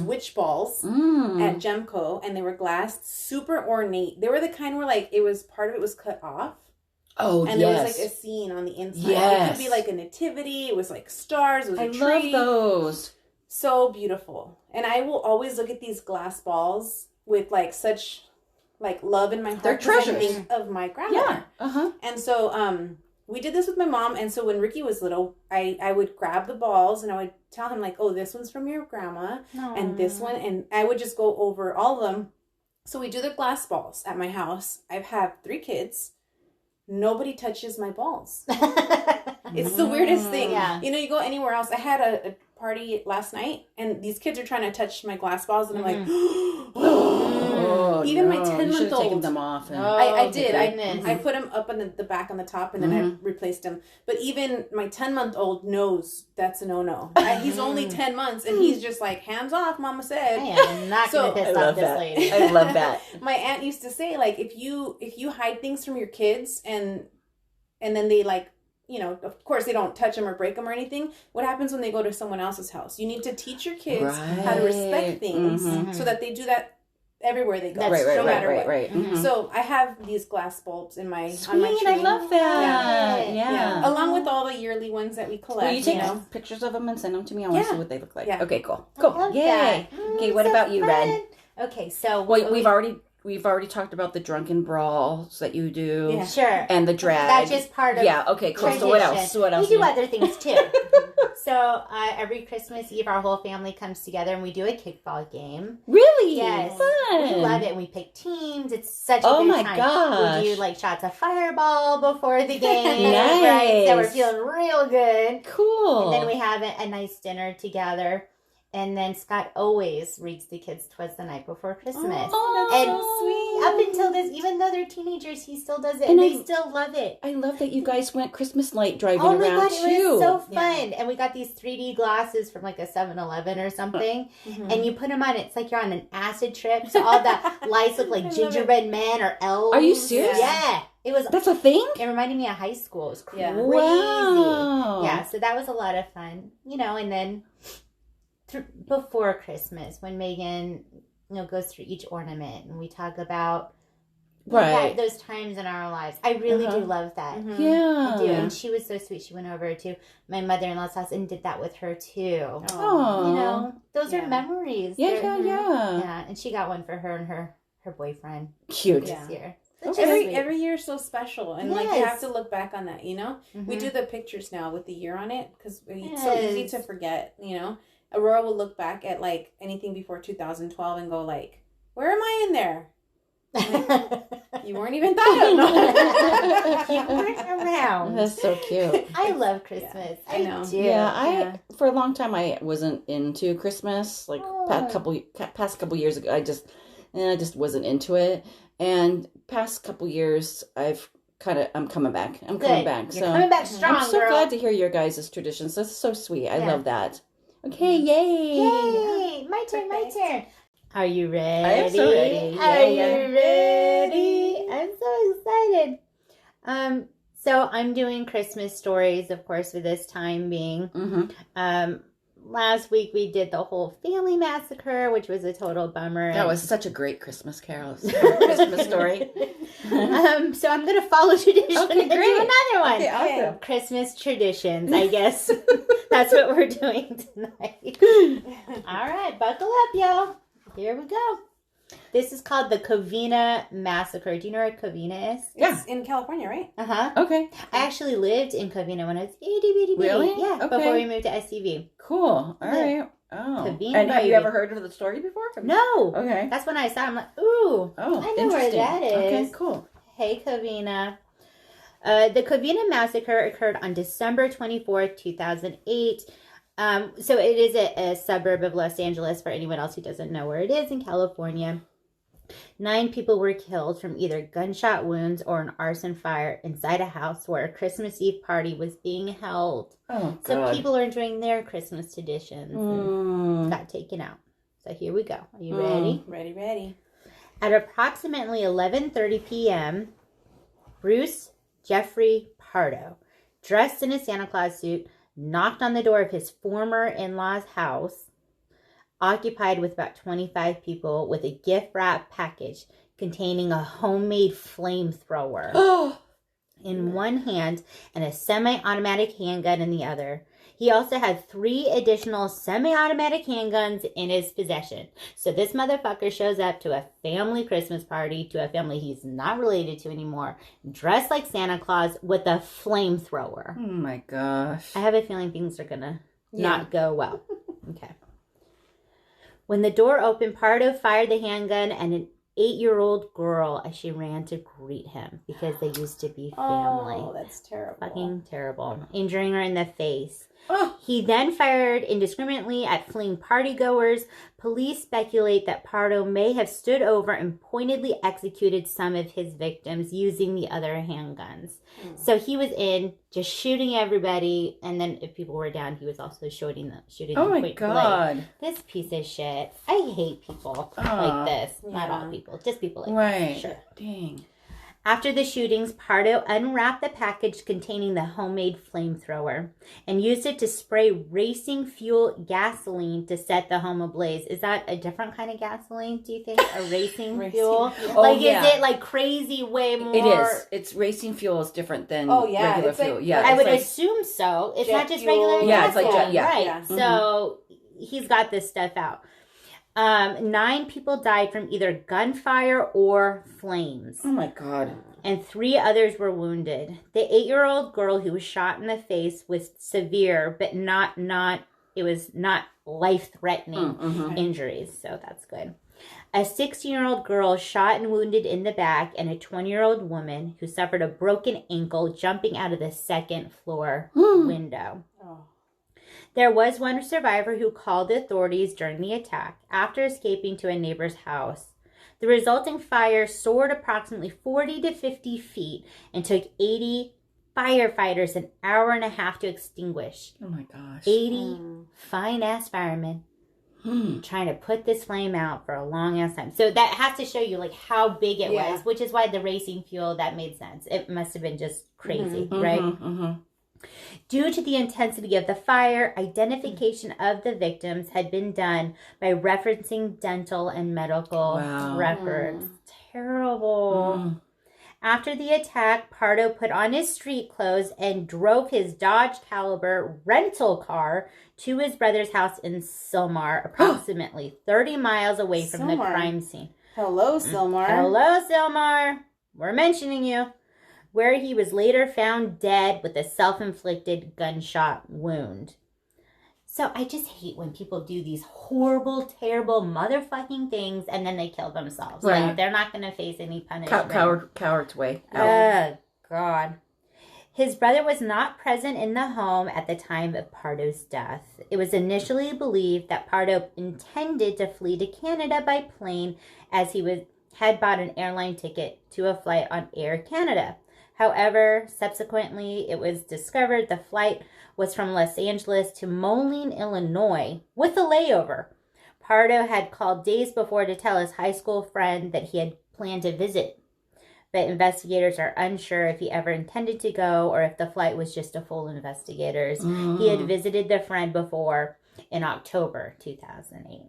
C: witch balls at Gemco, and they were glass, super ornate. They were the kind where like part of it was cut off.
A: Oh,
C: and
A: yes.
C: there was like a scene on the inside.
A: Yes.
C: It could be like a nativity. It was like stars. It was a tree.
A: I love those.
C: So beautiful. And I will always look at these glass balls with like such like love in my heart.
A: They're
C: 'cause I
A: treasures.
C: think of my grandmother.
A: Yeah.
C: And so we did this with my mom. And so when Ricky was little, I would grab the balls and I would tell him like, "Oh, this one's from your grandma." And this one. And I would just go over all of them. So we do the glass balls at my house. I've had 3 kids. Nobody touches my balls. It's the weirdest thing.
B: Yeah.
C: You go anywhere else. I had a party last night, and these kids are trying to touch my glass balls, and I'm like, even my 10-month-old.
A: Taken them off. And...
C: I did.
B: Goodness.
C: I put them up on the back on the top, and then I replaced them. But even my 10-month-old knows that's a no-no. He's only 10 months, and he's just like, "Hands off, Mama said."
B: I am not going to piss off this lady.
A: I love that.
C: My aunt used to say, like, if you hide things from your kids, and then they like, of course they don't touch them or break them or anything. What happens when they go to someone else's house? You need to teach your kids how to respect things so that they do that everywhere they go. No matter what.
A: Right. Mm-hmm.
C: So I have these glass bulbs on my
A: Sweet,
C: tree.
A: I love that.
C: Yeah. Along with all the yearly ones that we collect.
A: Will you take pictures of them and send them to me? I want to see what they look like.
C: Yeah.
A: Okay, cool.
B: I love that.
A: Okay, what
B: so
A: about you,
B: fun.
A: Red?
B: Okay, so
A: Well, we've already talked about the drunken brawls that you do.
C: Yeah.
B: Sure.
A: And the drag.
B: That's just part of
A: okay, cool.
B: tradition.
A: So what else?
B: We do other things too. So every Christmas Eve, our whole family comes together and we do a kickball game.
A: Really?
B: Yes.
A: Fun.
B: We love it. And we pick teams. It's such a
A: Oh
B: good
A: my
B: time.
A: gosh.
B: We do like shots of Fireball before the game.
A: Nice.
B: Right? So we're feeling real good.
A: Cool.
B: And then we have a nice dinner together. And then Scott always reads the kids Twas the Night Before Christmas.
A: Oh,
B: and
A: that's so sweet.
B: up until this, even though they're teenagers, he still does it. And they still love it.
A: I love that you guys went Christmas light driving
B: Oh my
A: around
B: God,
A: too.
B: it was so fun. And we got these 3D glasses from like a 7-Eleven or something. And you put them on, it's like you're on an acid trip. So all the lights look like gingerbread men or elves.
A: Are you serious?
B: Yeah.
A: That's a thing?
B: It reminded me of high school. It was crazy.
C: Yeah.
A: Wow.
B: Yeah, so that was a lot of fun. And then before Christmas, when Megan goes through each ornament and we talk about those times in our lives. I really do love that.
A: Yeah.
B: I do. And she was so sweet. She went over to my mother-in-law's house and did that with her too.
A: Oh.
B: Those are memories.
A: Yeah.
B: Yeah, and she got one for her and her boyfriend
A: Cute.
B: this year.
C: Every year is so special, and like you
B: Yes.
C: have to look back on that. We do the pictures now with the year on it because it's so
B: Yes.
C: easy to forget. Aurora will look back at like anything before 2012 and go like, "Where am I in there? You weren't even thought of."
B: You weren't around.
A: That's so cute.
B: I love Christmas.
C: I know.
B: do.
A: Yeah, for a long time I wasn't into Christmas. Like past couple years ago, I just wasn't into it. And past couple years, I'm coming back. I'm coming back.
B: You're coming back strong,
A: I'm so
B: girl.
A: glad to hear your guys' traditions. That's so sweet. I love that. Okay, yay!
B: Yay! My turn. Are you ready?
A: I am so ready.
B: Are you ready? I'm so excited. So I'm doing Christmas stories, of course, for this time being. Last week we did the whole family massacre, which was a total bummer.
A: That was such a great Christmas carol. Christmas story.
B: So I'm going to follow tradition and do another one.
A: Okay, awesome.
B: Christmas traditions, I guess. That's what we're doing tonight. All right, buckle up, y'all. Here we go. This is called the Covina Massacre. Do you know where Covina is?
C: It's in California, right?
B: Uh-huh.
A: Okay.
B: I actually lived in Covina when I was itty bitty bitty.
A: Really?
B: Yeah,
A: Okay.
B: before we moved to SCV.
A: Cool. All right. Oh.
B: Covina,
A: and have you
B: baby.
A: ever heard of the story before?
B: No.
A: Okay.
B: That's when I saw it. I'm like, ooh, I know where that is.
A: Okay, cool.
B: Hey, Covina. The Covina Massacre occurred on December 24th, 2008. So it is a suburb of Los Angeles for anyone else who doesn't know where it is in California. 9 people were killed from either gunshot wounds or an arson fire inside a house where a Christmas Eve party was being held.
A: Oh, God.
B: So people are enjoying their Christmas traditions and got taken out. So here we go. Are you ready?
C: Ready.
B: At approximately 11:30 p.m., Bruce Jeffrey Pardo, dressed in a Santa Claus suit, knocked on the door of his former in-law's house, occupied with about 25 people, with a gift wrap package containing a homemade flamethrower in one hand and a semi-automatic handgun in the other. He also had 3 additional semi-automatic handguns in his possession. So this motherfucker shows up to a family Christmas party, to a family he's not related to anymore, dressed like Santa Claus with a flamethrower.
A: Oh, my gosh.
B: I have a feeling things are gonna not go well. Okay. When the door opened, Pardo fired the handgun at an 8-year-old girl as she ran to greet him because they used to be family.
C: Oh, that's terrible.
B: Fucking terrible. Injuring her in the face.
A: Oh.
B: He then fired indiscriminately at fleeing partygoers. Police speculate that Pardo may have stood over and pointedly executed some of his victims using the other handguns. So he was in just shooting everybody, and then if people were down, he was also shooting them.
A: Oh, my God.
B: Blank. This piece of shit. I hate people like this. Not all people, just people like
A: right.
B: this. Sure.
A: Dang.
B: After the shootings, Pardo unwrapped the package containing the homemade flamethrower and used it to spray racing fuel gasoline to set the home ablaze. Is that a different kind of gasoline, do you think? A racing fuel?
A: Oh,
B: Is it like crazy way more?
A: It is. It's racing fuel is different than regular
C: it's
A: fuel.
C: like,
B: I would assume so. It's not just regular
A: Yeah, it's like
B: gasoline.
A: jet,
B: Right.
C: Yeah.
A: Mm-hmm.
B: So he's got this stuff out. 9 people died from either gunfire or flames.
A: Oh, my God.
B: And 3 others were wounded. The 8-year-old girl who was shot in the face was severe, but it was not life-threatening injuries, so that's good. A 16-year-old girl shot and wounded in the back, and a 20-year-old woman who suffered a broken ankle jumping out of the 2nd floor window.
C: Oh.
B: There was one survivor who called the authorities during the attack after escaping to a neighbor's house. The resulting fire soared approximately 40 to 50 feet and took 80 firefighters an hour and a half to extinguish.
A: Oh, my gosh.
B: 80 fine-ass firemen trying to put this flame out for a long-ass time. So that has to show you, like, how big it was, which is why the racing fuel, that made sense. It must have been just crazy, right? Due to the intensity of the fire, identification of the victims had been done by referencing dental and medical records. Terrible. After the attack, Pardo put on his street clothes and drove his Dodge Caliber rental car to his brother's house in Sylmar, approximately 30 miles away from the crime scene.
C: Hello, Sylmar.
B: Hello, Sylmar. We're mentioning you. Where he was later found dead with a self-inflicted gunshot wound. So I just hate when people do these horrible, terrible, motherfucking things and then they kill themselves.
A: Right.
B: So they're not going to face any punishment.
A: Coward's way out.
B: Oh, God. His brother was not present in the home at the time of Pardo's death. It was initially believed that Pardo intended to flee to Canada by plane as he had bought an airline ticket to a flight on Air Canada. However, subsequently, it was discovered the flight was from Los Angeles to Moline, Illinois, with a layover. Pardo had called days before to tell his high school friend that he had planned to visit, but investigators are unsure if he ever intended to go or if the flight was just a full investigators. He had visited the friend before in October 2008.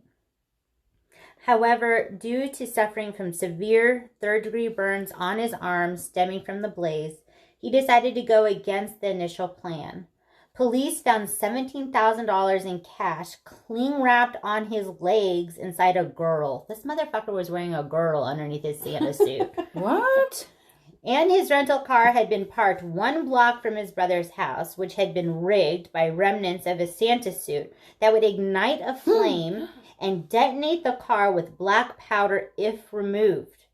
B: However, due to suffering from severe third-degree burns on his arms stemming from the blaze, he decided to go against the initial plan. Police found $17,000 in cash cling wrapped on his legs inside a girdle. This motherfucker was wearing a girdle underneath his Santa suit.
A: What?
B: And his rental car had been parked 1 block from his brother's house, which had been rigged by remnants of a Santa suit that would ignite a flame and detonate the car with black powder if removed.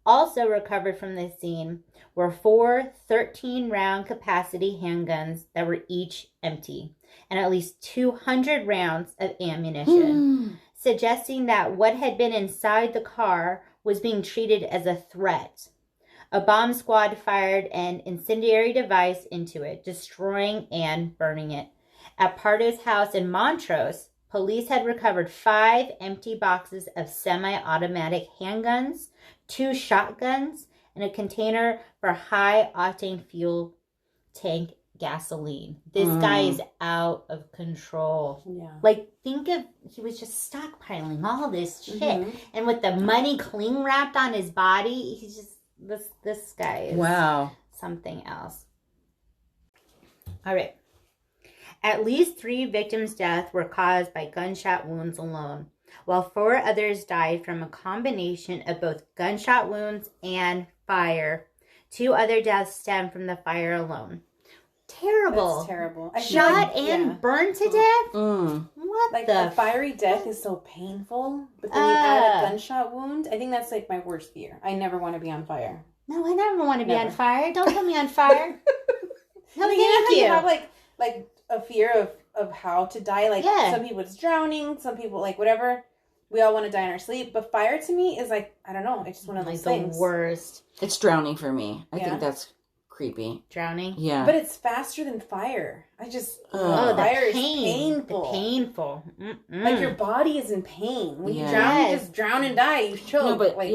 B: Also recovered from the scene were 4 13-round capacity handguns that were each empty, and at least 200 rounds of ammunition, suggesting that what had been inside the car was being treated as a threat. A bomb squad fired an incendiary device into it, destroying and burning it. At Pardo's house in Montrose, police had recovered 5 empty boxes of semi-automatic handguns, 2 shotguns, and a container for high-octane fuel tank gasoline. This guy is out of control.
C: Yeah.
B: Like, think of, he was just stockpiling all this shit. And with the money cling wrapped on his body, he's just, this guy is something else. All right. At least 3 victims' deaths were caused by gunshot wounds alone, while 4 others died from a combination of both gunshot wounds and fire. 2 other deaths stemmed from the fire alone. Terrible.
C: That's terrible.
B: Shot and burned to death? What
C: like
B: the?
C: a fiery death is so painful, but then you add a gunshot wound. I think that's like my worst fear. I never want to be on fire.
B: No, I never want to be on fire. Don't put me on fire. No, thank you.
C: You have like a fear of how to die. Like some people it's drowning, some people like whatever. We all want to die in our sleep, but fire to me is like, I don't know, it's just one of those things.
B: The worst.
A: It's drowning for me. I think that's creepy.
B: Drowning?
A: Yeah.
C: But it's faster than fire. I just
B: fire
C: is painful.
B: The painful.
C: Like your body is in pain. When you drown, you just drown and die. You choke.
A: No, but
C: like,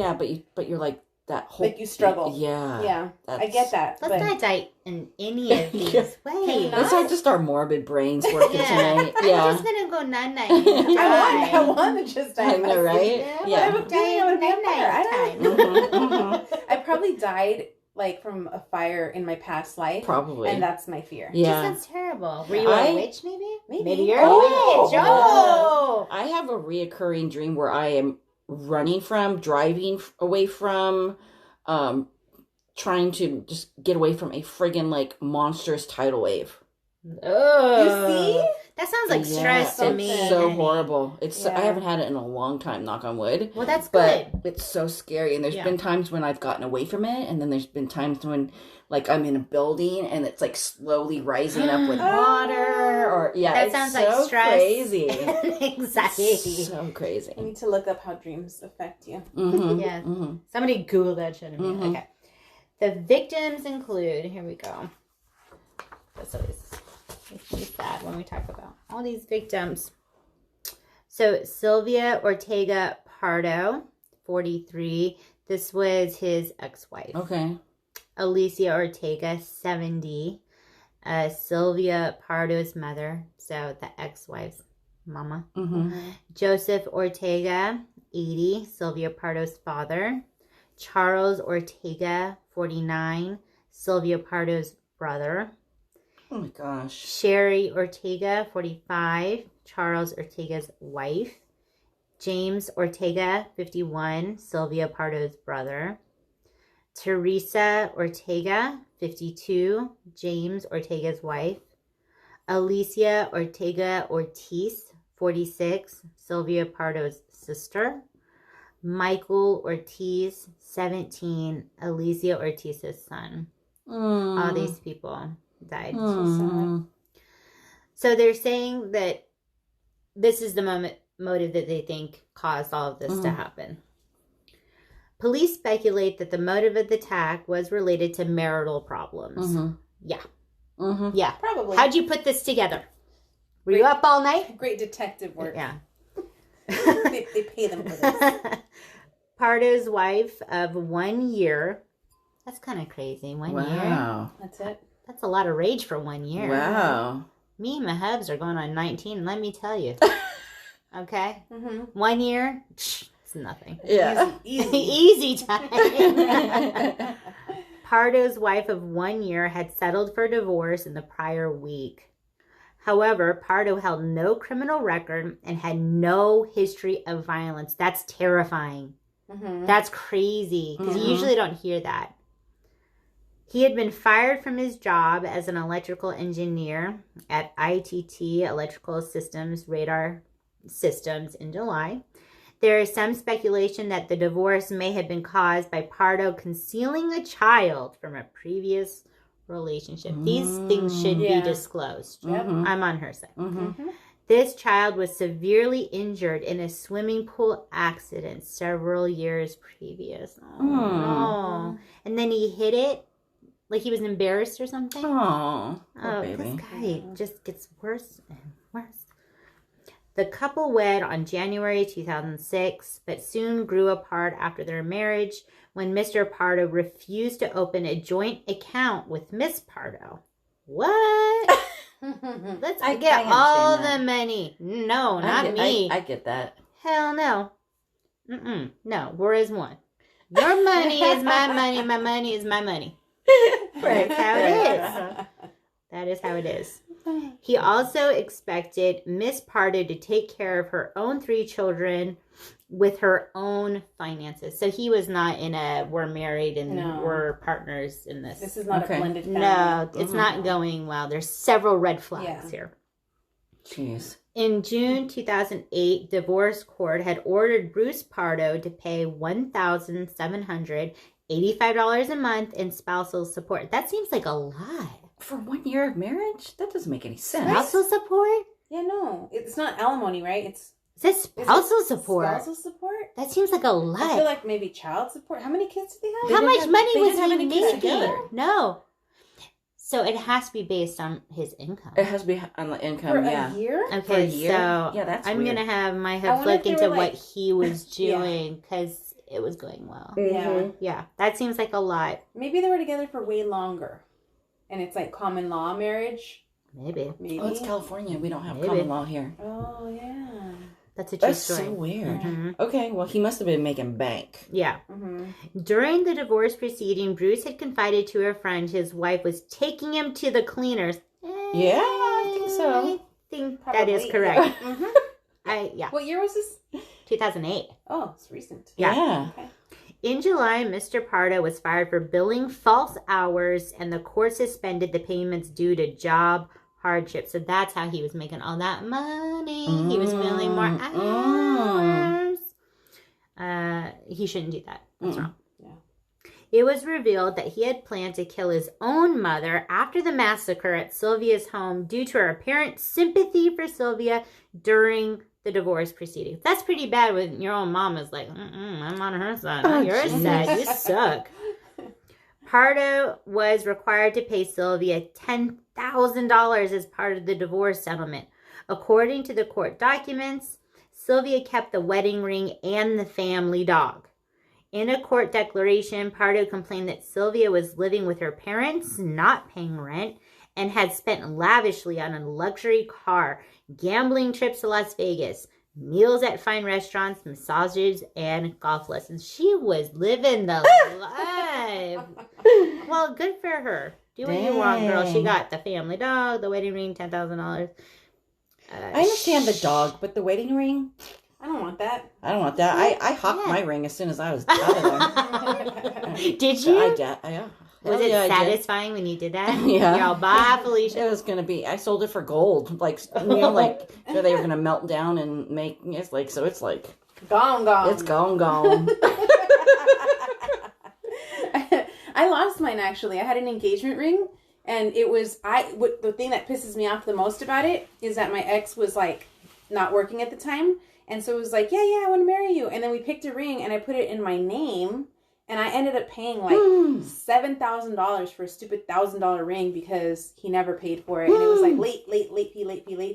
A: but you're like that whole
C: like you struggle.
A: Yeah.
C: I get that.
B: Let's not die in any of these ways.
A: Let's not just our morbid brains working tonight. Yeah.
B: I'm just gonna go night.
C: I want to just die.
A: I know, right?
C: Yeah. I have a feeling I would be on fire. I probably died like from a fire in my past life.
A: Probably.
C: And that's my fear.
B: Yeah. That sounds terrible. Were you a witch maybe? Maybe you're a witch.
A: Oh! I have a reoccurring dream where I am running from, driving away from, trying to just get away from a friggin' like monstrous tidal wave.
B: Oh,
C: you see?
B: That sounds like stress to me.
A: It's so horrible. It's I haven't had it in a long time, knock on wood.
B: Well, that's good.
A: But it's so scary. And there's been times when I've gotten away from it, and then there's been times when like I'm in a building and it's like slowly rising up with water or
B: that sounds like
A: so
B: stress.
A: Crazy.
B: Anxiety.
A: It's so crazy.
C: I need to look up how dreams affect you.
B: Yeah. Somebody Google that shit. Okay. The victims include, here we go. That's always makes me sad when we talk about all these victims. So Sylvia Ortega Pardo, 43. This was his ex-wife.
A: Okay.
B: Alicia Ortega, 70. Sylvia Pardo's mother, so the ex-wife's mama. Joseph Ortega, 80. Sylvia Pardo's father. Charles Ortega, 49. Sylvia Pardo's brother.
A: Oh my gosh.
B: Sherry Ortega, 45. Charles Ortega's wife. James Ortega, 51. Sylvia Pardo's brother. Teresa Ortega, 52. James Ortega's wife. Alicia Ortega Ortiz, 46. Sylvia Pardo's sister. Michael Ortiz, 17. Alicia Ortiz's son. All these people died. So they're saying that this is the motive that they think caused all of this to happen. Police speculate that the motive of the attack was related to marital problems. Yeah. Yeah.
C: Probably.
B: How'd you put this together? Were you up all night?
C: Great detective work.
B: Yeah.
C: they pay them for this.
B: Pardo's wife of 1 year. That's kind of crazy. 1 year.
A: Wow.
C: That's it.
B: That's a lot of rage for 1 year.
A: Wow.
B: Me and my hubs are going on 19, let me tell you. Okay? 1 year, it's nothing.
A: Yeah.
B: Easy time. Pardo's wife of 1 year had settled for divorce in the prior week. However, Pardo held no criminal record and had no history of violence. That's terrifying. That's crazy, because you usually don't hear that. He had been fired from his job as an electrical engineer at ITT Electrical Systems Radar Systems in July. There is some speculation that the divorce may have been caused by Pardo concealing a child from a previous relationship. These things should be disclosed. I'm on her side. This child was severely injured in a swimming pool accident several years previous. Oh. And then he hid it like he was embarrassed or something. Oh, baby. This guy just gets worse and worse. The couple wed on January 2006, but soon grew apart after their marriage when Mr. Pardo refused to open a joint account with Miss Pardo. What? Let's get all the money. No, not me.
A: I get that.
B: Hell no. No, we're as one. Your money is my money. My money is my money. Right. That's how it is. That is how it is. He also expected Miss Pardo to take care of her own 3 children with her own finances. So he was not in a we're married and we're partners in this.
C: This is not a blended family.
B: No, it's not going well. There's several red flags here.
A: Jeez.
B: In June 2008, divorce court had ordered Bruce Pardo to pay $1,785 a month in spousal support. That seems like a lot.
A: For 1 year of marriage? That doesn't make any sense.
B: Spousal support?
C: Yeah, no. It's not alimony, right?
B: It says spousal support.
C: Spousal support?
B: That seems like a lot.
C: I feel like maybe child support. How many kids did they have?
B: How much money was he
A: making?
B: making? No. So it has to be based on his income.
A: It has to be on the income,
C: For a year?
B: Okay,
A: for a year?
B: So
A: Yeah, that's
B: I'm
A: weird.
B: going to have my head look into what he was doing because it was going well. Yeah, that seems like a lot.
C: Maybe they were together for way longer. And it's like common law marriage.
B: Maybe.
A: Oh, it's California. We don't have common law here.
C: Oh, yeah.
B: That's a true story.
A: That's so weird. Okay, well, he must have been making bank.
B: Yeah. During the divorce proceeding, Bruce had confided to a friend his wife was taking him to the cleaners.
A: Yeah, I think so.
B: I think that is correct. Yeah.
C: What year was this?
B: 2008.
C: Oh, it's recent.
B: Yeah.
C: Okay.
B: In July, Mr. Pardo was fired for billing false hours, and the court suspended the payments due to job hardship. So that's how he was making all that money. He was billing more hours. He shouldn't do that. That's wrong.
C: Yeah.
B: It was revealed that he had planned to kill his own mother after the massacre at Sylvia's home due to her apparent sympathy for Sylvia during the divorce proceedings. That's pretty bad when your own mom is like, I'm on her side. Oh, you're sad. You suck. Pardo was required to pay Sylvia $10,000 as part of the divorce settlement. According to the court documents, Sylvia kept the wedding ring and the family dog. In a court declaration, Pardo complained that Sylvia was living with her parents, not paying rent, and had spent lavishly on a luxury car, gambling trips to Las Vegas, meals at fine restaurants, massages, and golf lessons. She was living the life. Well, good for her. Do what you want, girl. She got the family dog, the wedding ring, $10,000.
A: I understand the dog, but the wedding ring?
C: I don't want that.
A: I don't want that. I hocked my ring as soon as I was out of there.
B: Did you?
A: Yeah.
B: Was it satisfying when you did that?
A: Yeah.
B: You're all, bye, Felicia.
A: It was going to be, I sold it for gold. Like, they were going to melt down and make, it's like, so it's like.
C: Gone.
A: It's gone.
C: I lost mine, actually. I had an engagement ring, and it was, the thing that pisses me off the most about it is that my ex was, like, not working at the time, and so it was like, yeah, I want to marry you, and then we picked a ring, and I put it in my name, and I ended up paying, like, $7,000 for a stupid $1,000 ring because he never paid for it, and it was, like, late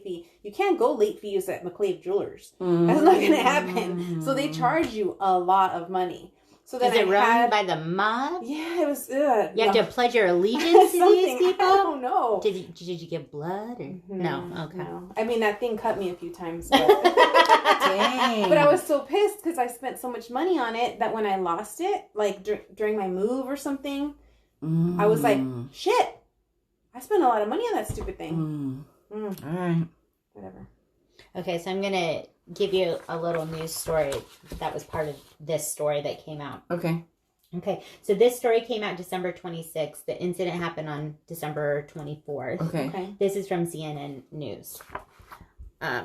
C: fee. You can't go late fees at McClave Jewelers. That's not going to happen. So they charge you a lot of money. So then
B: is it run by the mob?
C: Yeah, it was.
B: You have to pledge your allegiance to these people?
C: I don't know.
B: Did you give blood? Or? No. Okay.
C: No. I mean, that thing cut me a few times. But,
A: Dang.
C: But I was so pissed because I spent so much money on it that when I lost it, like during my move or something, I was like, shit, I spent a lot of money on that stupid thing.
A: All right.
C: Whatever.
B: Okay, so I'm going to give you a little news story that was part of this story that came out.
A: Okay.
B: Okay, so this story came out December 26th. The incident happened on December 24th.
A: Okay.
B: This is from CNN News.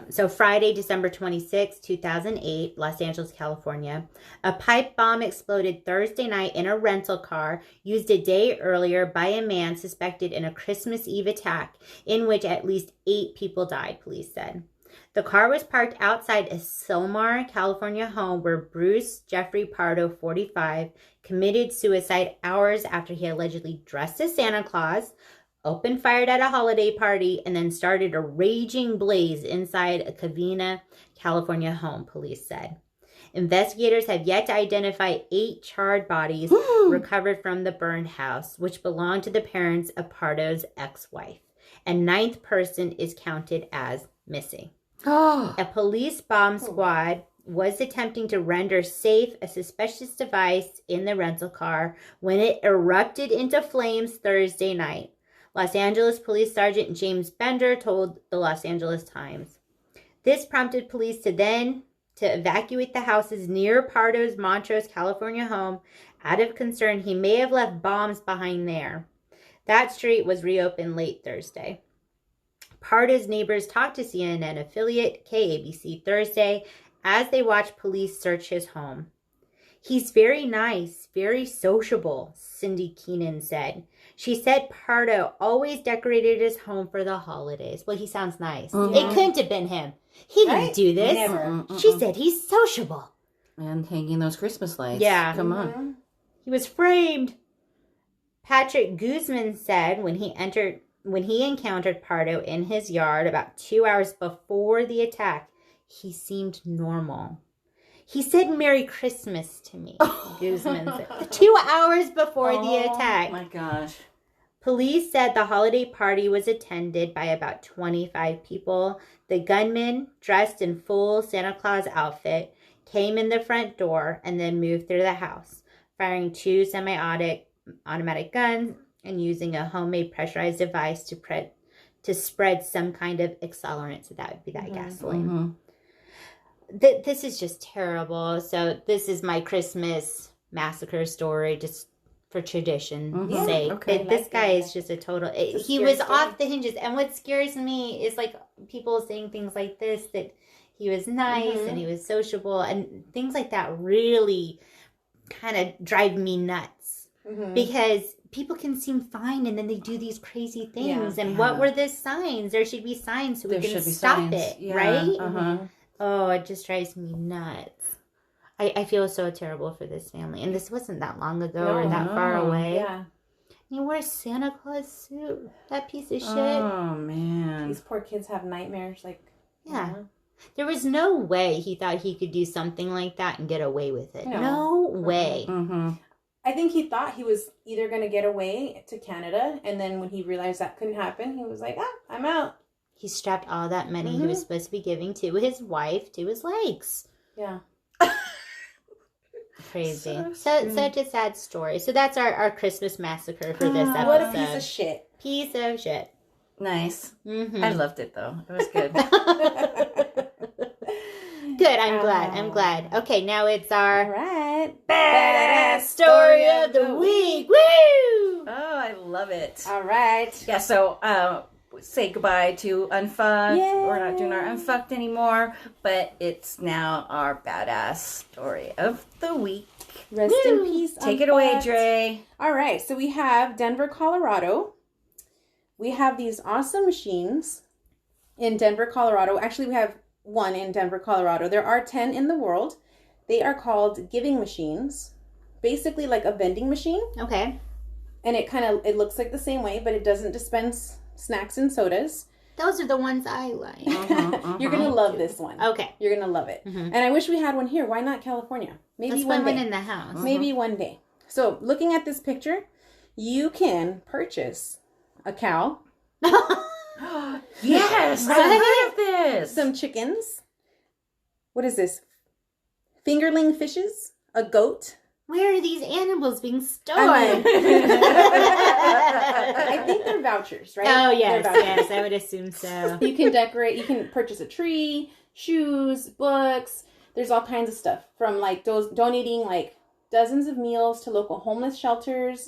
B: So Friday, December 26, 2008, Los Angeles, California. A pipe bomb exploded Thursday night in a rental car used a day earlier by a man suspected in a Christmas Eve attack in which at least 8 people died, police said. The car was parked outside a Silmar, California home where Bruce Jeffrey Pardo, 45, committed suicide hours after he allegedly dressed as Santa Claus, opened fire at a holiday party, and then started a raging blaze inside a Covina, California home, police said. Investigators have yet to identify 8 charred bodies recovered from the burned house, which belonged to the parents of Pardo's ex-wife. A 9th person is counted as missing. A police bomb squad was attempting to render safe a suspicious device in the rental car when it erupted into flames Thursday night. Los Angeles Police Sergeant James Bender told the Los Angeles Times. This prompted police to evacuate the houses near Pardo's Montrose, California home out of concern he may have left bombs behind there. That street was reopened late Thursday. Pardo's neighbors talked to CNN affiliate KABC Thursday as they watched police search his home. He's very nice, very sociable, Cindy Keenan said. She said Pardo always decorated his home for the holidays. Well, he sounds nice.
A: Mm-hmm.
B: It couldn't have been him. He didn't do this.
C: Never.
B: She said he's sociable.
A: And hanging those Christmas lights.
B: Yeah.
A: Come on.
B: He was framed. Patrick Guzman said when he encountered Pardo in his yard about 2 hours before the attack, he seemed normal. He said Merry Christmas to me, Guzman said. 2 hours before the attack.
A: Oh my gosh.
B: Police said the holiday party was attended by about 25 people. The gunman, dressed in full Santa Claus outfit, came in the front door and then moved through the house, firing 2 semi-automatic guns and using a homemade pressurized device to spread some kind of accelerant. So that would be that gasoline.
A: Mm-hmm.
B: This is just terrible. So this is my Christmas massacre story, just for tradition's sake.
A: Okay.
B: This guy is just a total... He was off the hinges. And what scares me is like people saying things like this, that he was nice and he was sociable. And things like that really kind of drive me nuts. Because people can seem fine and then they do these crazy things. And what were the signs? There should be signs so we can stop it, right? Oh, it just drives me nuts. I feel so terrible for this family. And this wasn't that long ago or that far away.
C: Yeah.
B: He wore a Santa Claus suit. That piece of shit.
A: Oh, man.
C: These poor kids have nightmares.
B: Yeah. There was no way he thought he could do something like that and get away with it. No way.
C: I think he thought he was either going to get away to Canada, and then when he realized that couldn't happen, he was like, I'm out.
B: He strapped all that money he was supposed to be giving to his wife to his legs.
C: Yeah.
B: Crazy. Such a sad story. So that's our Christmas massacre for this episode.
C: What a piece of shit.
B: Piece of shit.
A: Nice. I loved it, though. It was good.
B: Good. I'm glad. Okay, now it's our
C: All right.
B: badass story of the week. Woo!
A: Oh, I love it.
C: All right.
A: Yeah, so say goodbye to Unfucked.
C: Yay.
A: We're not doing our Unfucked anymore, but it's now our badass story of the week.
C: Rest in peace.
A: Take it away,
C: Unfucked.
A: Dre.
C: All right. So we have Denver, Colorado. We have these awesome machines in Denver, Colorado. Actually, we have one in Denver, Colorado. There are 10 in the world. They are called giving machines. Basically like a vending machine.
B: Okay.
C: And it looks like the same way, but it doesn't dispense snacks and sodas.
B: Those are the ones I like.
C: You're going to love this one.
B: Okay.
C: You're going to love it. And I wish we had one here. Why not California? Maybe
B: Let's
C: one
B: put
C: day.
B: one in the house.
C: Maybe one day. So looking at this picture, you can purchase a cow.
A: Yes,
B: Right?
A: I love this.
C: Some chickens. What is this? Fingerling fishes. A goat.
B: Where are these animals being stored?
C: I think they're vouchers, right?
B: Oh, yes,
C: They're vouchers.
B: yes, I would assume so.
C: You can decorate, you can purchase a tree, shoes, books. There's all kinds of stuff from like donating like dozens of meals to local homeless shelters,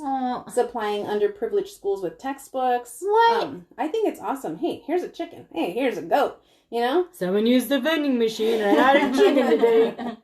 C: supplying underprivileged schools with textbooks.
B: What?
C: I think it's awesome. Hey, here's a chicken. Hey, here's a goat. You know?
B: Someone used the vending machine and I had a chicken today.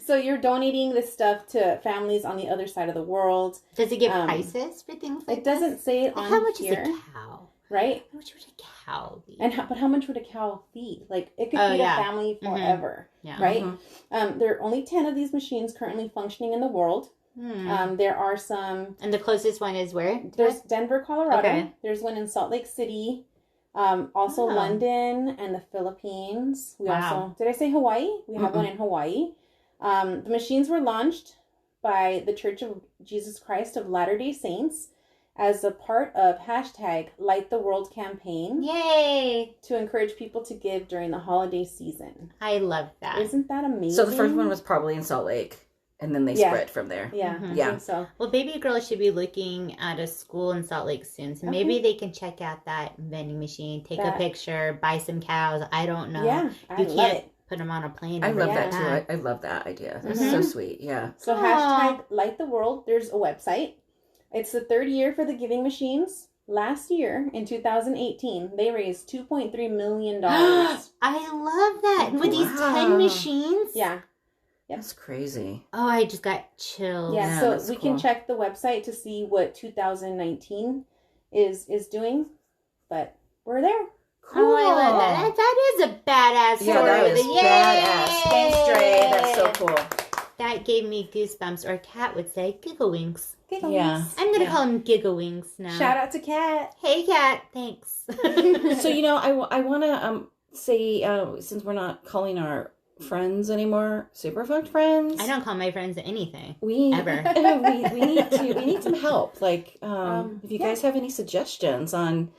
C: So you're donating this stuff to families on the other side of the world.
B: Does it give prices for things like
C: It doesn't say it on here.
B: How much is a cow?
C: Right?
B: How much would a cow be?
C: But how much would a cow feed? Like, it could feed a family forever.
B: Yeah.
C: Right? There are only 10 of these machines currently functioning in the world. There are some...
B: And the closest one is where?
C: There's Denver, Colorado.
B: Okay.
C: There's one in Salt Lake City. Also London and the Philippines. We also... Did I say Hawaii? We have one in Hawaii. The machines were launched by the Church of Jesus Christ of Latter-day Saints as a part of hashtag Light the World campaign.
B: Yay!
C: To encourage people to give during the holiday season.
B: I love that.
C: Isn't that amazing?
A: So the first one was probably in Salt Lake, and then they spread from there.
C: Yeah, I think so.
B: Well, baby girl should be looking at a school in Salt Lake soon, so maybe they can check out that vending machine, take a picture, buy some cows. I don't know.
C: Yeah,
B: I love it. Put them on a plane.
A: I love that too. I love that idea. That's so sweet. Yeah.
C: So hashtag Light the World. There's a website. It's the third year for the giving machines. Last year, in 2018, they raised $2.3 million.
B: I love that. With these 10 machines?
C: Yeah.
A: Yep. That's crazy.
B: Oh, I just got chills.
C: Yeah, so we can check the website to see what 2019 is doing. But we're there.
B: Cool. Oh, I love that. That is a badass story.
A: Yeah, that is badass. Thanks, Dre. That's so cool.
B: That gave me goosebumps, or Kat would say giggle wings.
C: Giggle
A: wings.
B: I'm going to call them giggle wings now.
C: Shout out to Kat.
B: Hey, Kat. Thanks.
A: So, I want to say, since we're not calling our friends anymore, Superfucked friends.
B: I don't call my friends anything. Ever.
A: we need some help. Like, if you guys have any suggestions on...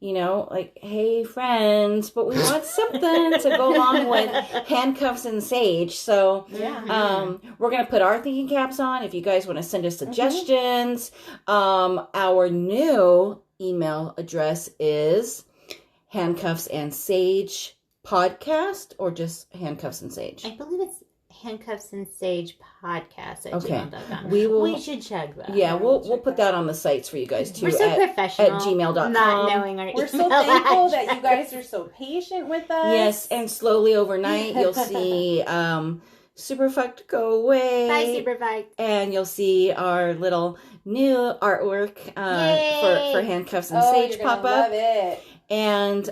A: like, hey, friends, but we want something to go along with Handcuffs and Sage. So, we're going to put our thinking caps on. If you guys want to send us suggestions, our new email address is Handcuffs and Sage podcast, or just Handcuffs and Sage.
B: I believe it's Handcuffs and Sage podcast at gmail.com. We should check that.
A: Yeah, we'll put that on the sites for you guys too.
B: We're so professional
A: at gmail.com.
B: Not knowing our
C: We're so thankful that you guys are so patient with us.
A: Yes, and slowly overnight you'll see Superfucked go away.
B: Bye, Superfucked.
A: And you'll see our little new artwork for Handcuffs and Sage
C: you're
A: pop up.
C: Love it.
A: And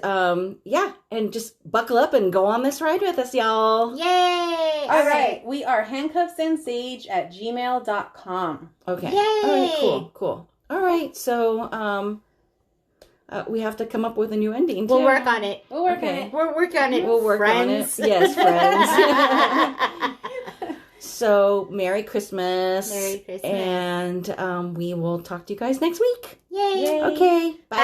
A: and just buckle up and go on this ride with us, y'all.
B: Yay!
C: All right. We are handcuffsandsage at gmail.com.
A: Okay.
B: Yay!
A: All right, cool. All right, so we have to come up with a new ending, too.
B: We'll work on it.
C: We'll work on it.
B: We'll work on it.
A: We'll work on it. Yes, friends. So, Merry Christmas.
B: Merry Christmas.
A: And we will talk to you guys next week.
B: Yay.
A: Okay.
B: Bye.